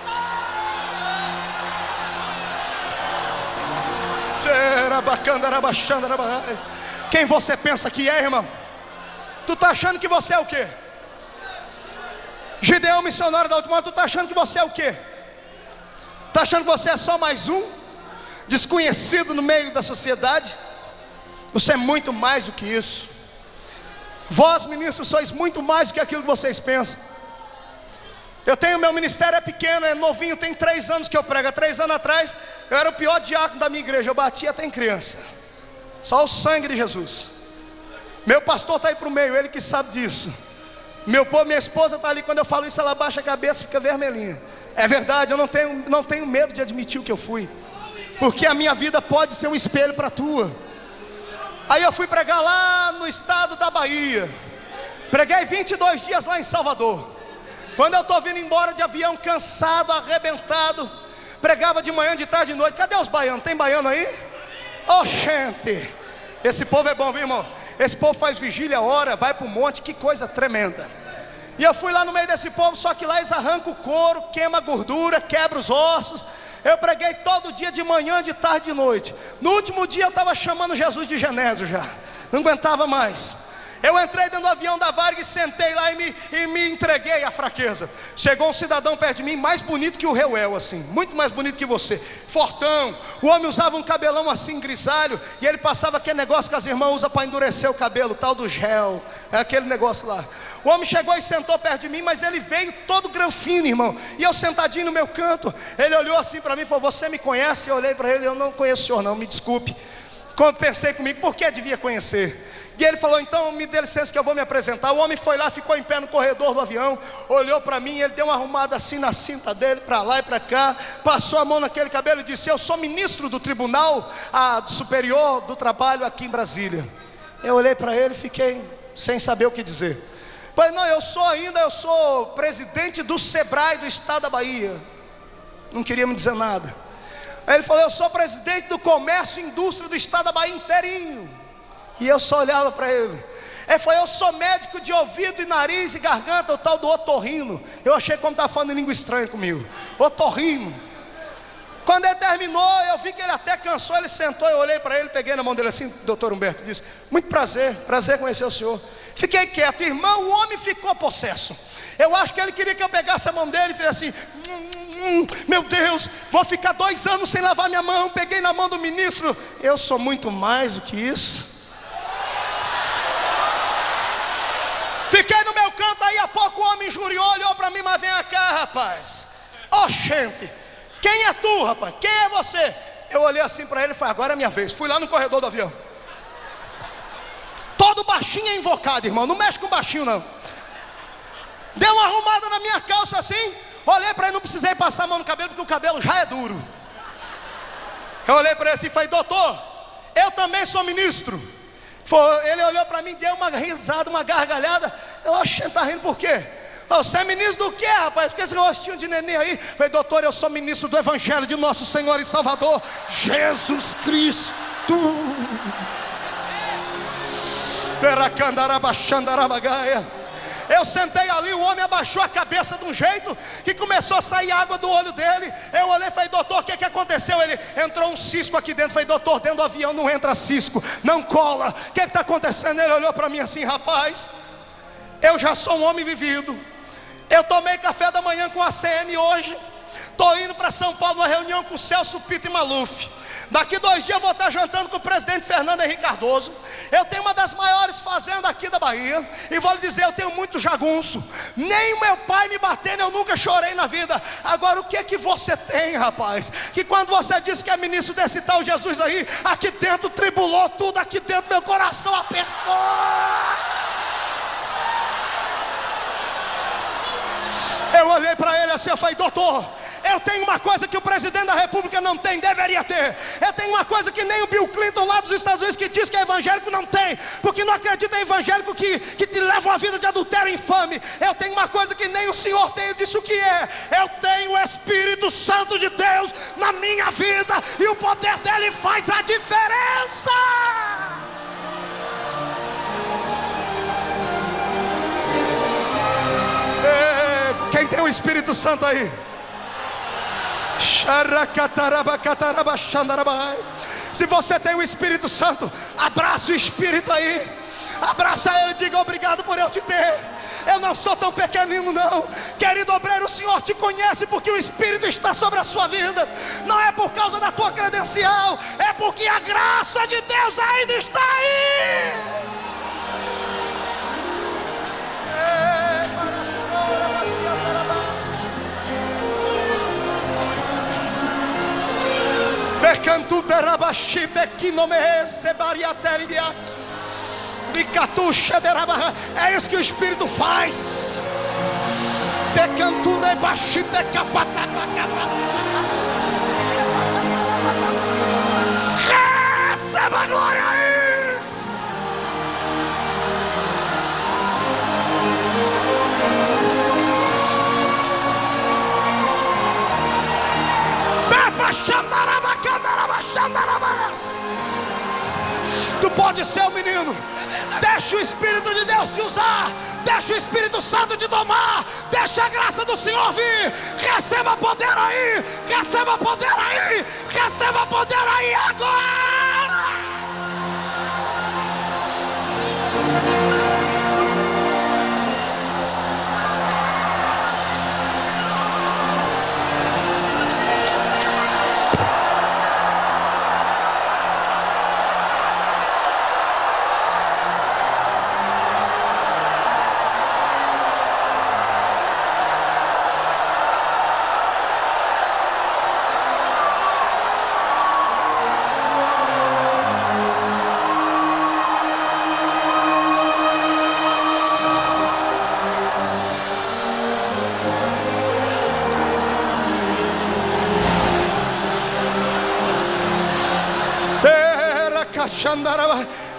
Quem você pensa que é, irmão? Tu está achando que você é o quê? Gideão, missionário da última hora, tu está achando que você é o quê? Está achando que você é só mais um desconhecido no meio da sociedade? Você é muito mais do que isso. Vós, ministros, sois muito mais do que aquilo que vocês pensam. Eu tenho, meu ministério é pequeno, é novinho, tem 3 anos que eu prego. Há 3 anos atrás, eu era o pior diácono da minha igreja, eu batia até em criança. Só o sangue de Jesus. Meu pastor está aí para o meio, ele que sabe disso. Minha esposa está ali, quando eu falo isso, ela baixa a cabeça e fica vermelhinha. É verdade, eu não tenho medo de admitir o que eu fui, porque a minha vida pode ser um espelho para a tua. Aí eu fui pregar lá no estado da Bahia. Preguei 22 dias lá em Salvador. Quando eu estou vindo embora de avião, cansado, arrebentado, pregava de manhã, de tarde, de noite. Cadê os baianos? Tem baiano aí? Oh, gente, esse povo é bom, viu, irmão? Esse povo faz vigília, ora, vai para o monte, que coisa tremenda. E eu fui lá no meio desse povo, só que lá eles arrancam o couro, queima a gordura, quebra os ossos. Eu preguei todo dia, de manhã, de tarde, de noite. No último dia eu estava chamando Jesus de Genésio já, não aguentava mais. Eu entrei dentro do avião da Varg e sentei lá e me entreguei à fraqueza. Chegou um cidadão perto de mim, mais bonito que o Reuel, assim, muito mais bonito que você, fortão. O homem usava um cabelão assim, grisalho, e ele passava aquele negócio que as irmãs usam para endurecer o cabelo, tal do gel, é aquele negócio lá. O homem chegou e sentou perto de mim, mas ele veio todo granfino, irmão, e eu sentadinho no meu canto. Ele olhou assim para mim e falou: você me conhece? Eu olhei para ele: eu não conheço o senhor não, me desculpe. Quando pensei comigo, por que devia conhecer? E ele falou: então me dê licença que eu vou me apresentar. O homem foi lá, ficou em pé no corredor do avião, olhou para mim, ele deu uma arrumada assim na cinta dele, para lá e para cá, passou a mão naquele cabelo e disse: eu sou ministro do Tribunal Superior do Trabalho aqui em Brasília. Eu olhei para ele e fiquei sem saber o que dizer. Falei: não, eu sou presidente do Sebrae do estado da Bahia. Não queria me dizer nada. Aí ele falou: eu sou presidente do Comércio e Indústria do estado da Bahia inteirinho. E eu só olhava para ele. Ele falou: eu sou médico de ouvido e nariz e garganta, o tal do otorrino. Eu achei como estava falando em língua estranha comigo. Otorrino. Quando ele terminou, eu vi que ele até cansou, ele sentou, eu olhei para ele, peguei na mão dele assim: doutor Humberto, disse: muito prazer conhecer o senhor. Fiquei quieto, irmão, o homem ficou possesso. Eu acho que ele queria que eu pegasse a mão dele e fizesse assim: meu Deus, vou ficar 2 anos sem lavar minha mão. Peguei na mão do ministro. Eu sou muito mais do que isso. Fiquei no meu canto, aí a pouco o homem injuriou, olhou para mim: mas vem cá, rapaz. Gente, quem é tu, rapaz? Quem é você? Eu olhei assim para ele e falei: agora é minha vez. Fui lá no corredor do avião. Todo baixinho é invocado, irmão, não mexe com baixinho não. Deu uma arrumada na minha calça assim. Olhei para ele, não precisei passar a mão no cabelo, porque o cabelo já é duro. Eu olhei para ele assim e falei: doutor, eu também sou ministro. Ele olhou para mim, deu uma risada, uma gargalhada. Eu acho que ele está rindo por quê? Você é ministro do quê, rapaz? Por que esse rostinho de neném aí? Eu falei: doutor, eu sou ministro do Evangelho de nosso Senhor e Salvador Jesus Cristo. Eu sentei ali, o homem abaixou a cabeça de um jeito que começou a sair água do olho dele. Eu olhei e falei: doutor, o que aconteceu? Ele: entrou um cisco aqui dentro. Eu falei: doutor, dentro do avião não entra cisco, não cola. O que está acontecendo? Ele olhou para mim assim: rapaz, eu já sou um homem vivido. Eu tomei café da manhã com a CM hoje. Estou indo para São Paulo numa reunião com o Celso Pitta e Maluf. Daqui 2 dias eu vou estar jantando com o presidente Fernando Henrique Cardoso. Eu tenho uma das maiores fazendas aqui da Bahia. E vou lhe dizer, eu tenho muito jagunço. Nem o meu pai me batendo, eu nunca chorei na vida. Agora, o que é que você tem, rapaz? Que quando você disse que é ministro desse tal Jesus aí, aqui dentro tribulou tudo, aqui dentro meu coração apertou. Eu olhei para ele assim, eu falei: doutor, eu tenho uma coisa que o presidente da república não tem, deveria ter. Eu tenho uma coisa que nem o Bill Clinton lá dos Estados Unidos, que diz que é evangélico, não tem, porque não acredita em evangélico que te leva uma vida de adultério infame. Eu tenho uma coisa que nem o senhor tem. Eu disse: o que é? Eu tenho o Espírito Santo de Deus na minha vida, e o poder dele faz a diferença. Quem tem o Espírito Santo aí? Se você tem o Espírito Santo, abraça o Espírito aí. Abraça ele e diga: obrigado por eu te ter. Eu não sou tão pequenino não. Querido obreiro, o Senhor te conhece porque o Espírito está sobre a sua vida. Não é por causa da tua credencial, é porque a graça de Deus ainda está aí. É isso que o Espírito faz. Receba a glória aí. Tu pode ser o menino. Deixa o Espírito de Deus te usar. Deixa o Espírito Santo te tomar. Deixa a graça do Senhor vir. Receba poder aí. Receba poder aí. Receba poder aí agora.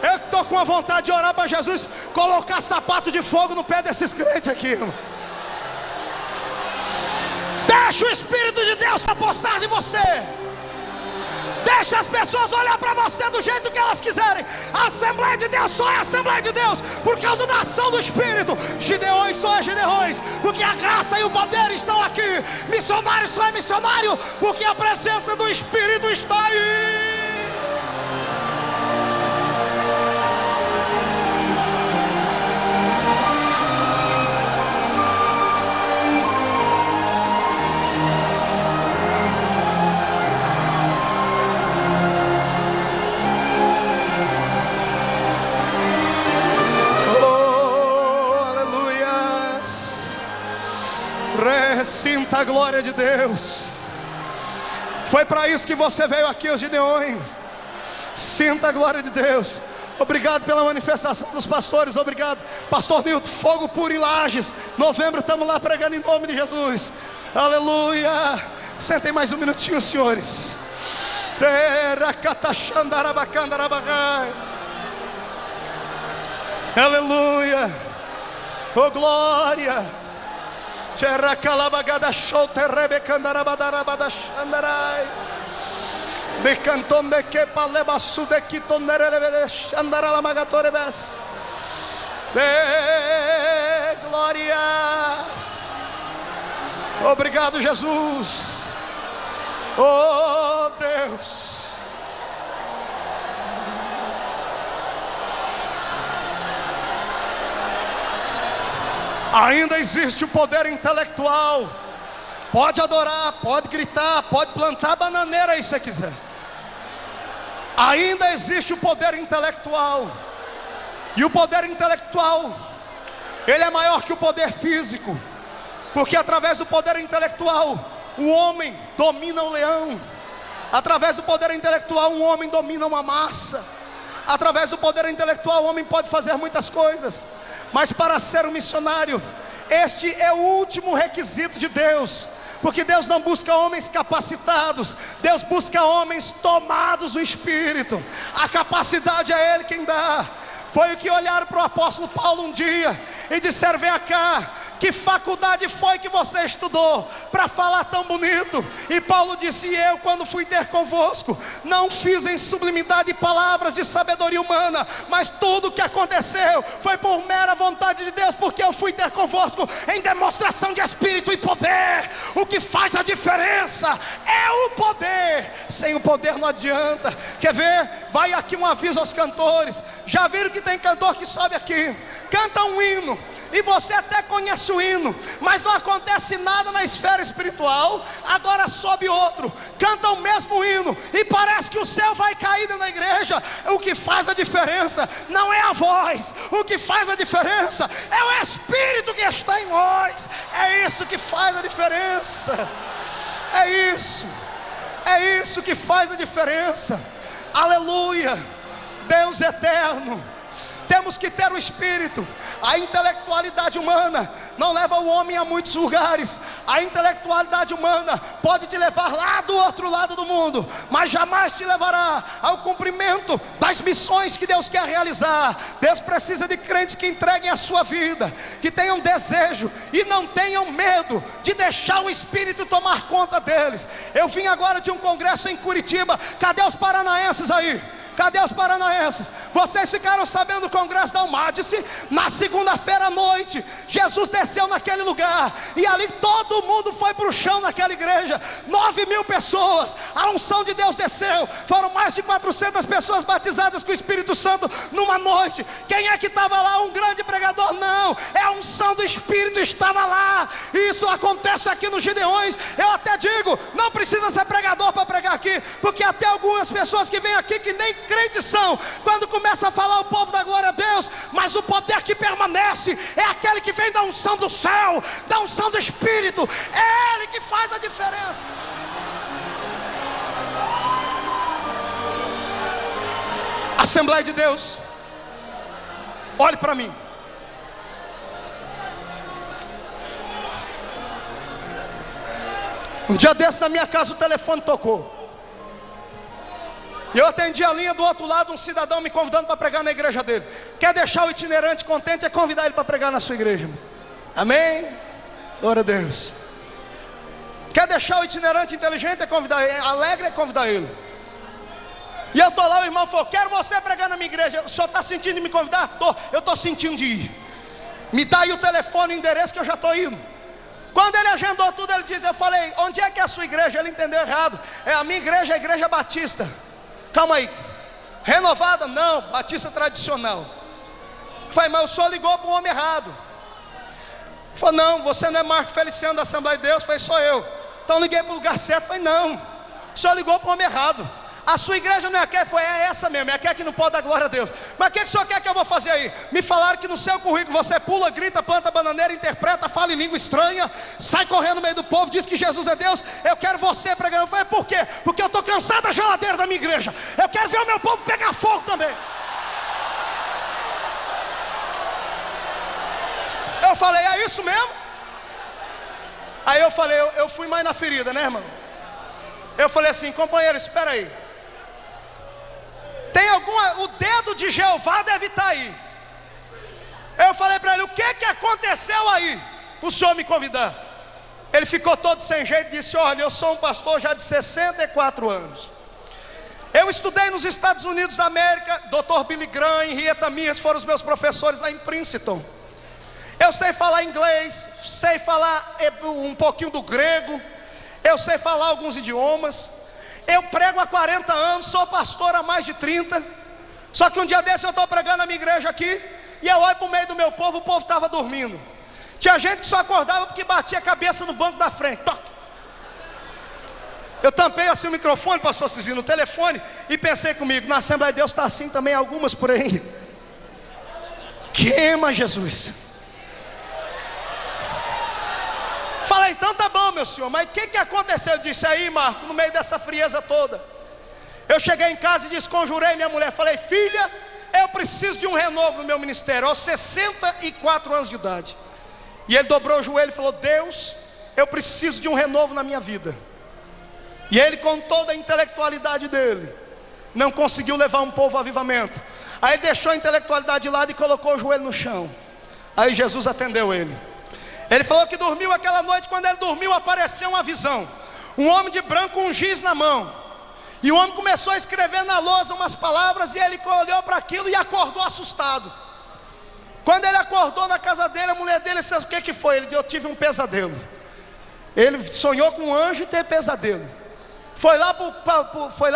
Eu estou com a vontade de orar para Jesus colocar sapato de fogo no pé desses crentes aqui, irmão. Deixa o Espírito de Deus se apossar de você. Deixa as pessoas olhar para você do jeito que elas quiserem. A Assembleia de Deus só é a Assembleia de Deus por causa da ação do Espírito. Gideões só é Gideões porque a graça e o poder estão aqui. Missionário só é missionário porque a presença do Espírito está aí. Sinta a glória de Deus. Foi para isso que você veio aqui, os Gideões. Sinta a glória de Deus. Obrigado pela manifestação dos pastores. Obrigado, pastor Nilton. Fogo puro em Lages. Novembro estamos lá pregando em nome de Jesus. Aleluia. Sentem mais um minutinho, senhores. Aleluia. Oh glória. Glórias. Obrigado, Jesus. Oh Deus. Ainda existe o poder intelectual. Pode adorar, pode gritar, pode plantar bananeira aí se você quiser. Ainda existe o poder intelectual. E o poder intelectual, ele é maior que o poder físico. Porque através do poder intelectual, o homem domina o leão. Através do poder intelectual, um homem domina uma massa. Através do poder intelectual, o homem pode fazer muitas coisas. Mas para ser um missionário, este é o último requisito de Deus. Porque Deus não busca homens capacitados, Deus busca homens tomados do Espírito. A capacidade é Ele quem dá. Foi o que olharam para o apóstolo Paulo um dia e disseram: vem cá, que faculdade foi que você estudou para falar tão bonito? E Paulo disse: eu, quando fui ter convosco, não fiz em sublimidade palavras de sabedoria humana, mas tudo o que aconteceu foi por mera vontade de Deus, porque eu fui ter convosco em demonstração de espírito e poder. O que faz a diferença é o poder. Sem o poder não adianta. Quer ver? Vai aqui um aviso aos cantores. Já viram que tem cantor que sobe aqui, canta um hino, e você até conhece o hino, mas não acontece nada na esfera espiritual. Agora sobe outro, canta o mesmo hino, e parece que o céu vai cair dentro da igreja. O que faz a diferença não é a voz, o que faz a diferença é o Espírito que está em nós. É isso que faz a diferença. É isso que faz a diferença. Aleluia. Deus eterno. Temos que ter o Espírito. A intelectualidade humana não leva o homem a muitos lugares. A intelectualidade humana pode te levar lá do outro lado do mundo, mas jamais te levará ao cumprimento das missões que Deus quer realizar. Deus precisa de crentes que entreguem a sua vida, que tenham desejo e não tenham medo de deixar o Espírito tomar conta deles. Eu vim agora de um congresso em Curitiba. Cadê os paranaenses aí? Cadê os paranaenses? Vocês ficaram sabendo do congresso da Almadice? Na segunda-feira à noite, Jesus desceu naquele lugar, e ali todo mundo foi para o chão naquela igreja. 9.000 pessoas, a unção de Deus desceu. Foram mais de 400 pessoas batizadas com o Espírito Santo numa noite. Quem é que estava lá? Um grande pregador? Não, é a unção do Espírito estava lá. Isso acontece aqui nos Gideões. Eu até digo, não precisa ser pregador para pregar aqui, porque até algumas pessoas que vêm aqui que nem crentes são, quando começa a falar, o povo da glória a Deus, mas o poder que permanece é aquele que vem da unção do céu, da unção do Espírito. É Ele que faz a diferença. Assembleia de Deus, olhe para mim. Um dia desse na minha casa o telefone tocou, e eu atendi a linha do outro lado, um cidadão me convidando para pregar na igreja dele. Quer deixar o itinerante contente, é convidar ele para pregar na sua igreja. Amém? Glória a Deus. Quer deixar o itinerante inteligente, é convidar ele. Alegre, é convidar ele. E eu estou lá, o irmão falou: quero você pregar na minha igreja. O senhor está sentindo de me convidar? Eu estou sentindo de ir. Me dá aí o telefone, o endereço, que eu já estou indo. Quando ele agendou tudo, ele disse, eu falei: onde é que é a sua igreja? Ele entendeu errado. É a minha igreja, a igreja batista. Calma aí, renovada? Não, batista tradicional. Eu falei: mas o senhor ligou para o homem errado. Ele falou: não, você não é Marco Feliciano da Assembleia de Deus. Eu falei: sou eu. Então liguei para o lugar certo. Eu falei: não, o senhor ligou para o homem errado. A sua igreja não é aquela? Foi essa mesmo, é aquela que não pode dar glória a Deus. Mas o que o senhor quer que eu vou fazer aí? Me falaram que no seu currículo você pula, grita, planta bananeira, interpreta, fala em língua estranha, sai correndo no meio do povo, diz que Jesus é Deus. Eu quero você pregando. Eu falei: por quê? Porque eu estou cansado da geladeira da minha igreja. Eu quero ver o meu povo pegar fogo também. Eu falei, é isso mesmo? Aí eu falei, eu fui mais na ferida, né, irmão? Eu falei assim, companheiro, espera aí. Tem o dedo de Jeová deve estar aí. Eu falei para ele, o que aconteceu aí? O senhor me convidar. Ele ficou todo sem jeito e disse, olha, eu sou um pastor já de 64 anos. Eu estudei nos Estados Unidos da América. Dr. Billy Graham e Henrietta Mears foram os meus professores lá em Princeton. Eu sei falar inglês, sei falar um pouquinho do grego, eu sei falar alguns idiomas. Eu prego há 40 anos, sou pastor há mais de 30. Só que um dia desse eu estou pregando na minha igreja aqui, e eu olho para o meio do meu povo, o povo estava dormindo. Tinha gente que só acordava porque batia a cabeça no banco da frente. Eu tampei assim o microfone, pastor Cizinho, no telefone, e pensei comigo, na Assembleia de Deus está assim também, algumas por aí. Queima, Jesus. Falei, então tá bom, meu senhor, mas o que aconteceu? Eu disse, aí, Marco, no meio dessa frieza toda, eu cheguei em casa e desconjurei minha mulher. Falei, filha, eu preciso de um renovo no meu ministério, aos 64 anos de idade. E ele dobrou o joelho e falou, Deus, eu preciso de um renovo na minha vida. E ele, com toda a intelectualidade dele, não conseguiu levar um povo ao avivamento. Aí deixou a intelectualidade de lado e colocou o joelho no chão. Aí Jesus atendeu ele. Ele falou que dormiu aquela noite. Quando ele dormiu, apareceu uma visão. Um homem de branco com um giz na mão. E o homem começou a escrever na lousa umas palavras. E ele olhou para aquilo e acordou assustado. Quando ele acordou na casa dele, a mulher dele disse, o que foi? Ele disse, eu tive um pesadelo. Ele sonhou com um anjo e teve pesadelo. Foi lá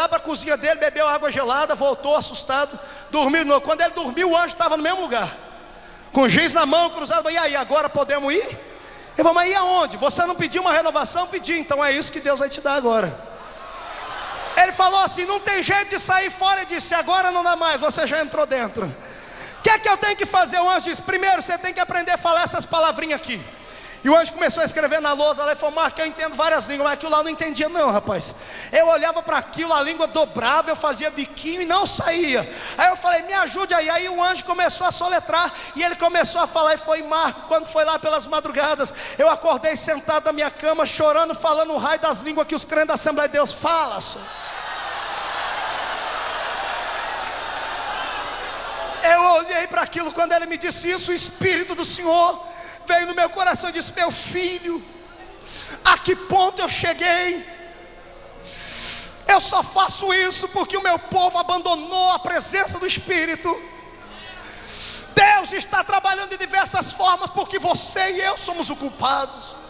para a cozinha dele, bebeu água gelada, voltou assustado, dormiu de novo. Quando ele dormiu, o anjo estava no mesmo lugar, com giz na mão, cruzado. E aí, agora podemos ir? Ele falou, mas ir aonde? Você não pediu uma renovação? Pedi, então é isso que Deus vai te dar agora. Ele falou assim, não tem jeito de sair fora. Ele disse, agora não dá mais, você já entrou dentro. O que é que eu tenho que fazer? O anjo disse, primeiro você tem que aprender a falar essas palavrinhas aqui. E o anjo começou a escrever na lousa. Ela falou, Marco, eu entendo várias línguas, mas aquilo lá eu não entendia não, rapaz. Eu olhava para aquilo, a língua dobrava, eu fazia biquinho e não saía. Aí eu falei, me ajude aí. Aí o anjo começou a soletrar, e ele começou a falar. E foi Marco, quando foi lá pelas madrugadas, eu acordei sentado na minha cama, chorando, falando o raio das línguas que os crentes da Assembleia de Deus falam. Eu olhei para aquilo. Quando ele me disse isso, o Espírito do Senhor veio no meu coração e disse, meu filho, a que ponto eu cheguei? Eu só faço isso porque o meu povo abandonou a presença do Espírito. Deus está trabalhando de diversas formas, porque você e eu somos os culpados.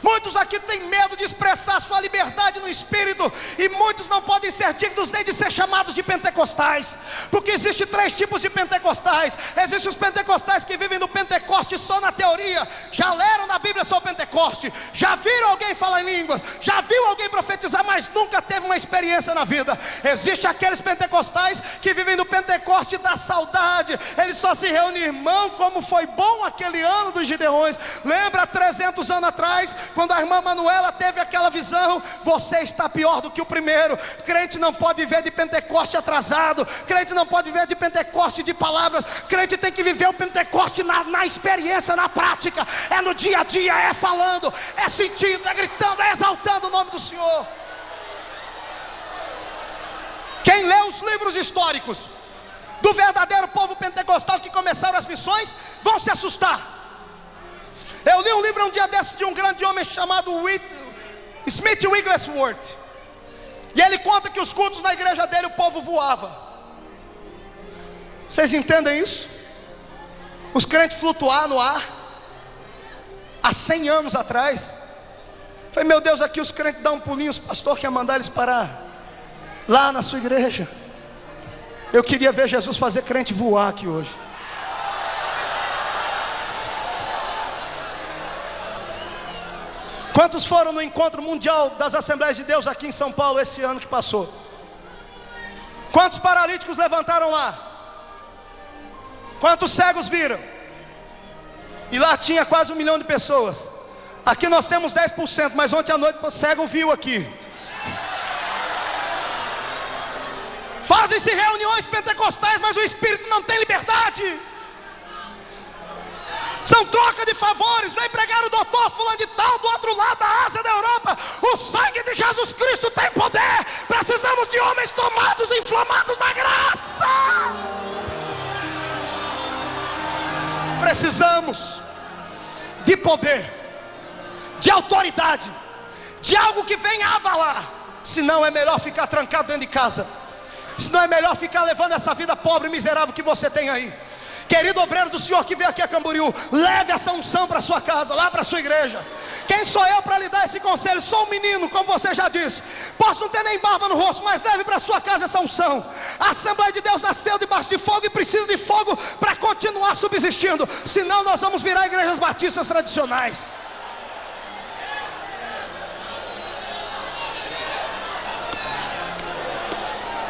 Muitos aqui têm medo de expressar sua liberdade no Espírito, e muitos não podem ser dignos nem de ser chamados de pentecostais, porque existem 3 tipos de pentecostais. Existem os pentecostais que vivem no Pentecoste só na teoria, já leram na Bíblia sobre o Pentecoste, já viram alguém falar em línguas, já viu alguém profetizar, mas nunca teve uma experiência na vida. Existem aqueles pentecostais que vivem no Pentecoste da saudade. Eles só se reúnem, irmão, como foi bom aquele ano dos Gideões. Lembra 300 anos atrás, quando a irmã Manuela teve aquela visão? Você está pior do que o primeiro. Crente não pode viver de Pentecoste atrasado. Crente não pode viver de Pentecoste de palavras. Crente tem que viver o Pentecoste na experiência, na prática. É no dia a dia, é falando, é sentindo, é gritando, é exaltando o nome do Senhor. Quem lê os livros históricos do verdadeiro povo pentecostal que começaram as missões vão se assustar. Eu li um livro um dia desses de um grande homem chamado Smith Wigglesworth. E ele conta que os cultos na igreja dele, o povo voava. Vocês entendem isso? Os crentes flutuar no ar. Há 100 anos atrás. Falei, meu Deus, aqui os crentes dão um pulinho, os pastores querem mandar eles parar lá na sua igreja. Eu queria ver Jesus fazer crente voar aqui hoje. Quantos foram no encontro mundial das Assembleias de Deus aqui em São Paulo esse ano que passou? Quantos paralíticos levantaram lá? Quantos cegos viram? E lá tinha quase 1 milhão de pessoas. Aqui nós temos 10%, mas ontem à noite o cego viu aqui. Fazem-se reuniões pentecostais, mas o Espírito não tem liberdade. São troca de favores. Vem pregar o doutor fulano de tal do outro lado da Ásia, da Europa. O sangue de Jesus Cristo tem poder. Precisamos de homens tomados e inflamados na graça. Precisamos de poder, de autoridade, de algo que venha abalar. Senão é melhor ficar trancado dentro de casa. Senão é melhor ficar levando essa vida pobre e miserável que você tem aí. Querido obreiro do Senhor que veio aqui a Camboriú, leve essa unção para sua casa, lá para a sua igreja. Quem sou eu para lhe dar esse conselho? Sou um menino, como você já disse. Posso não ter nem barba no rosto, mas leve para sua casa essa unção. A Assembleia de Deus nasceu debaixo de fogo e precisa de fogo para continuar subsistindo. Senão nós vamos virar igrejas batistas tradicionais.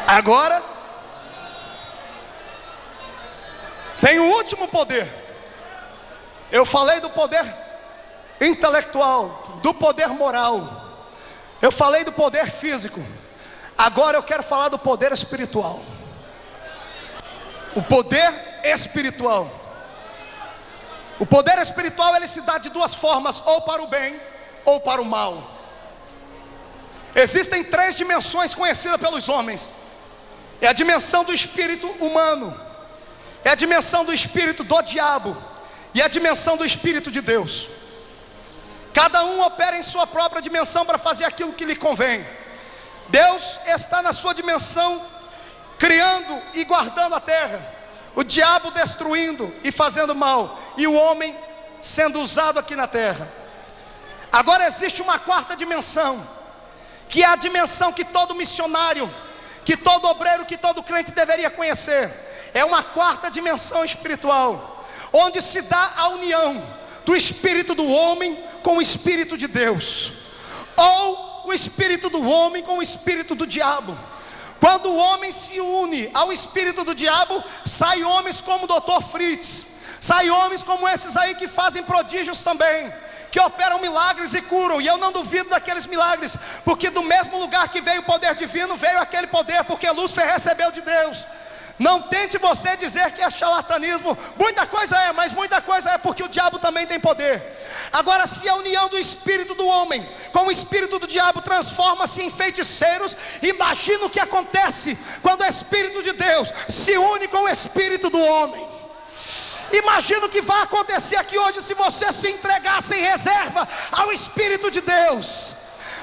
Agora tem o último poder. Eu falei do poder intelectual, do poder moral, eu falei do poder físico. Agora eu quero falar do poder espiritual. O poder espiritual. O poder espiritual ele se dá de duas formas, ou para o bem ou para o mal. Existem três dimensões conhecidas pelos homens. É a dimensão do espírito humano, é a dimensão do espírito do diabo e a dimensão do espírito de Deus. Cada um opera em sua própria dimensão para fazer aquilo que lhe convém. Deus está na sua dimensão, criando e guardando a terra. O diabo destruindo e fazendo mal, e o homem sendo usado aqui na terra. Agora existe uma quarta dimensão, que é a dimensão que todo missionário, que todo obreiro, que todo crente deveria conhecer. É uma quarta dimensão espiritual, onde se dá a união do espírito do homem com o espírito de Deus, ou o espírito do homem com o espírito do diabo. Quando o homem se une ao espírito do diabo, saem homens como o Dr. Fritz, saem homens como esses aí que fazem prodígios também, que operam milagres e curam. E eu não duvido daqueles milagres, porque do mesmo lugar que veio o poder divino, veio aquele poder, porque Lúcifer recebeu de Deus. Não tente você dizer que é charlatanismo. Muita coisa é, mas muita coisa é porque o diabo também tem poder. Agora, se a união do espírito do homem com o espírito do diabo transforma-se em feiticeiros, imagina o que acontece quando o espírito de Deus se une com o espírito do homem. Imagina o que vai acontecer aqui hoje se você se entregar sem reserva ao Espírito de Deus.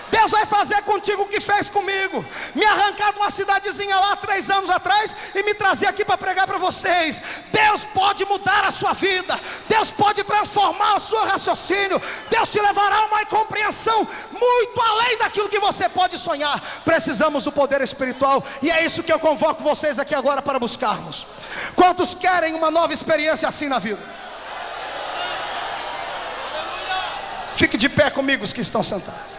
Deus vai fazer contigo o que fez comigo, me arrancar de uma cidadezinha lá 3 anos atrás e me trazer aqui para pregar para vocês. Deus pode mudar a sua vida, Deus pode transformar o seu raciocínio, Deus te levará a uma compreensão muito além daquilo que você pode sonhar. Precisamos do poder espiritual, e é isso que eu convoco vocês aqui agora para buscarmos. Quantos querem uma nova experiência assim na vida? Fique de pé comigo os que estão sentados.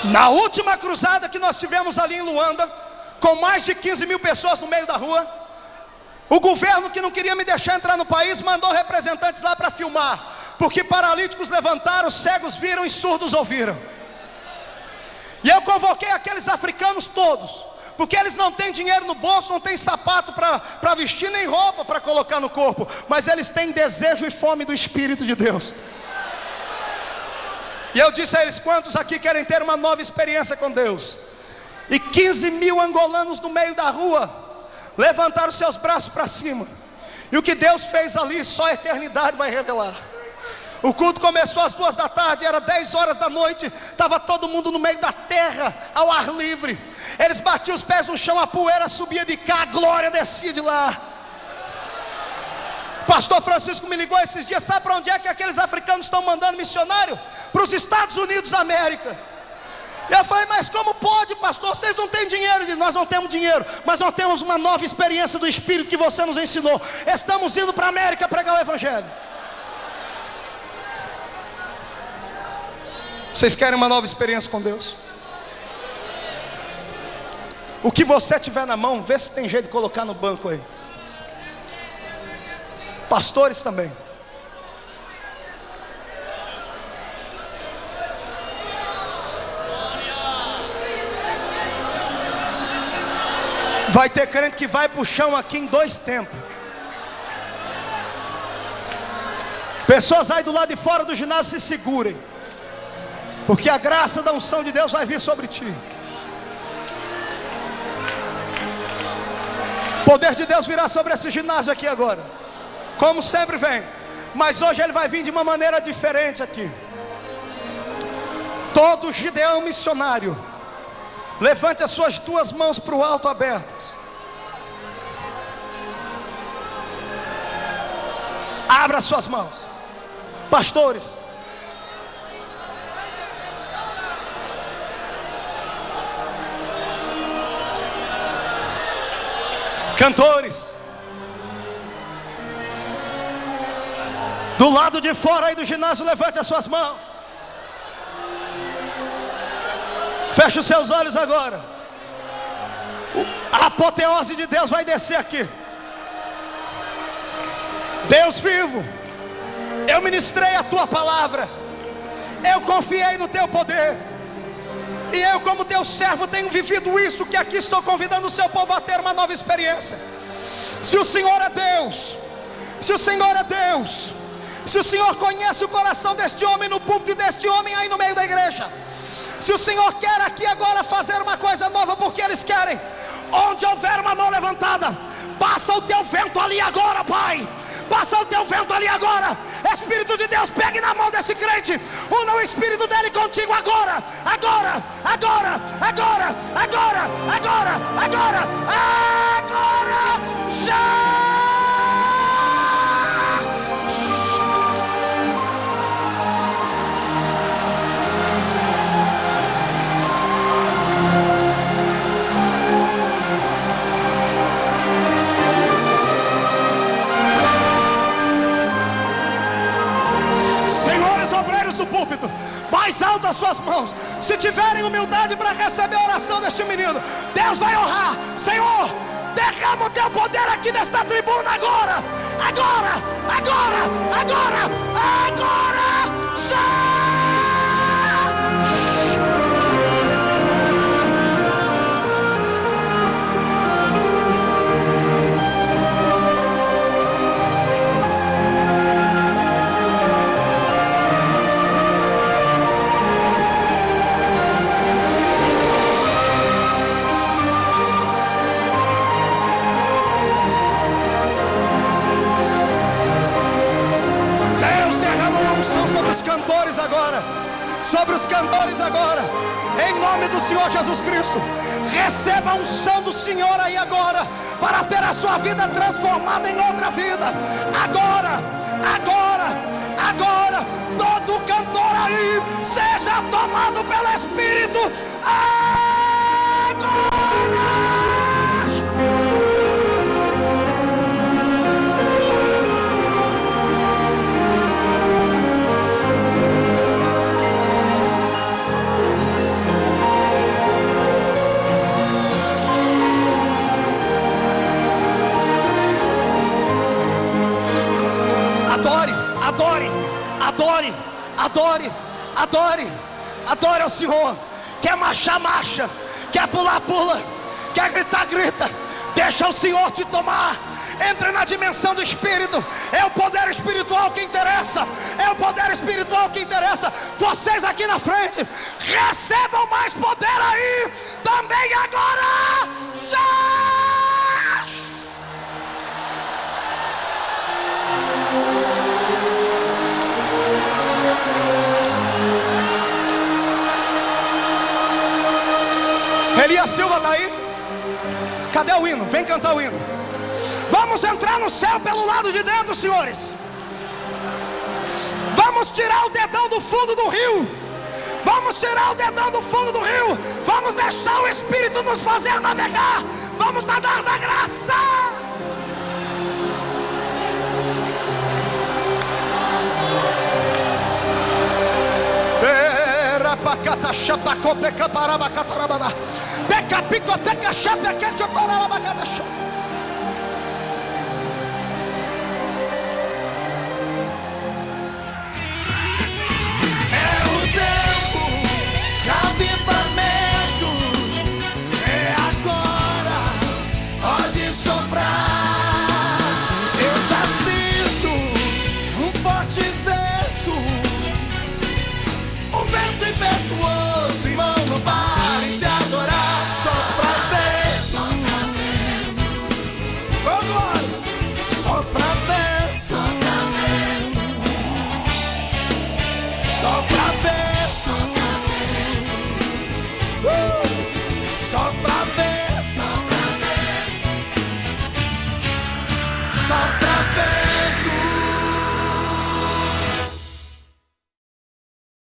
Na última cruzada que nós tivemos ali em Luanda, com mais de 15 mil pessoas no meio da rua, o governo, que não queria me deixar entrar no país, mandou representantes lá para filmar, porque paralíticos levantaram, cegos viram e surdos ouviram. E eu convoquei aqueles africanos todos, porque eles não têm dinheiro no bolso, não têm sapato para vestir, nem roupa para colocar no corpo, mas eles têm desejo e fome do Espírito de Deus. E eu disse a eles: quantos aqui querem ter uma nova experiência com Deus? E 15 mil angolanos no meio da rua levantaram seus braços para cima. E o que Deus fez ali, só a eternidade vai revelar. O culto começou às 2 da tarde, era 10 horas da noite. Estava todo mundo no meio da terra, ao ar livre. Eles batiam os pés no chão, a poeira subia de cá, a glória descia de lá. Pastor Francisco me ligou esses dias: sabe para onde é que aqueles africanos estão mandando missionário? Para os Estados Unidos da América. E eu falei: mas como pode, pastor? Vocês não têm dinheiro. Ele disse: nós não temos dinheiro, mas nós temos uma nova experiência do Espírito que você nos ensinou. Estamos indo para a América pregar o Evangelho. Vocês querem uma nova experiência com Deus? O que você tiver na mão, vê se tem jeito de colocar no banco aí. Pastores também. Vai ter crente que vai pro chão aqui em 2 tempos. Pessoas aí do lado de fora do ginásio se segurem, porque a graça da unção de Deus vai vir sobre ti. O poder de Deus virá sobre esse ginásio aqui agora, como sempre vem, mas hoje ele vai vir de uma maneira diferente aqui. Todo Gideão missionário, levante as suas 2 mãos para o alto abertas. Abra suas mãos. Pastores, cantores, do lado de fora aí do ginásio, levante as suas mãos. Feche os seus olhos agora. A apoteose de Deus vai descer aqui. Deus vivo, eu ministrei a tua palavra, eu confiei no teu poder, e eu, como teu servo, tenho vivido isso que aqui estou convidando o seu povo a ter uma nova experiência. Se o Senhor é Deus, se o Senhor é Deus, se o Senhor conhece o coração deste homem no púlpito e deste homem aí no meio da igreja, se o Senhor quer aqui agora fazer uma coisa nova, porque eles querem, onde houver uma mão levantada, passa o teu vento ali agora, Pai. Passa o teu vento ali agora. Espírito de Deus, pegue na mão desse crente, una o espírito dele contigo agora. Agora, agora, agora, agora, agora, agora, agora, já. Do púlpito, mais alto as suas mãos. Se tiverem humildade para receber a oração deste menino, Deus vai honrar. Senhor, derrama o teu poder aqui nesta tribuna agora. Agora, agora, agora, agora, já. Sobre os cantores agora, em nome do Senhor Jesus Cristo, receba a unção do Senhor aí agora, para ter a sua vida transformada em outra vida. Agora, agora, agora, todo cantor aí, seja tomado pelo Espírito, agora. Adore, adore, adore, adore, adore ao Senhor. Quer marchar, marcha. Quer pular, pula. Quer gritar, grita. Deixa o Senhor te tomar. Entre na dimensão do Espírito. É o poder espiritual que interessa. É o poder espiritual que interessa. Vocês aqui na frente, recebam mais poder aí também agora. Já! Elias Silva está aí? Cadê o hino? Vem cantar o hino. Vamos entrar no céu pelo lado de dentro, senhores. Vamos tirar o dedão do fundo do rio. Vamos tirar o dedão do fundo do rio. Vamos deixar o Espírito nos fazer navegar. Vamos nadar na graça. Pacata chapa copeca paraba catarabana. Peca pico peca chapa que eu torava bacana.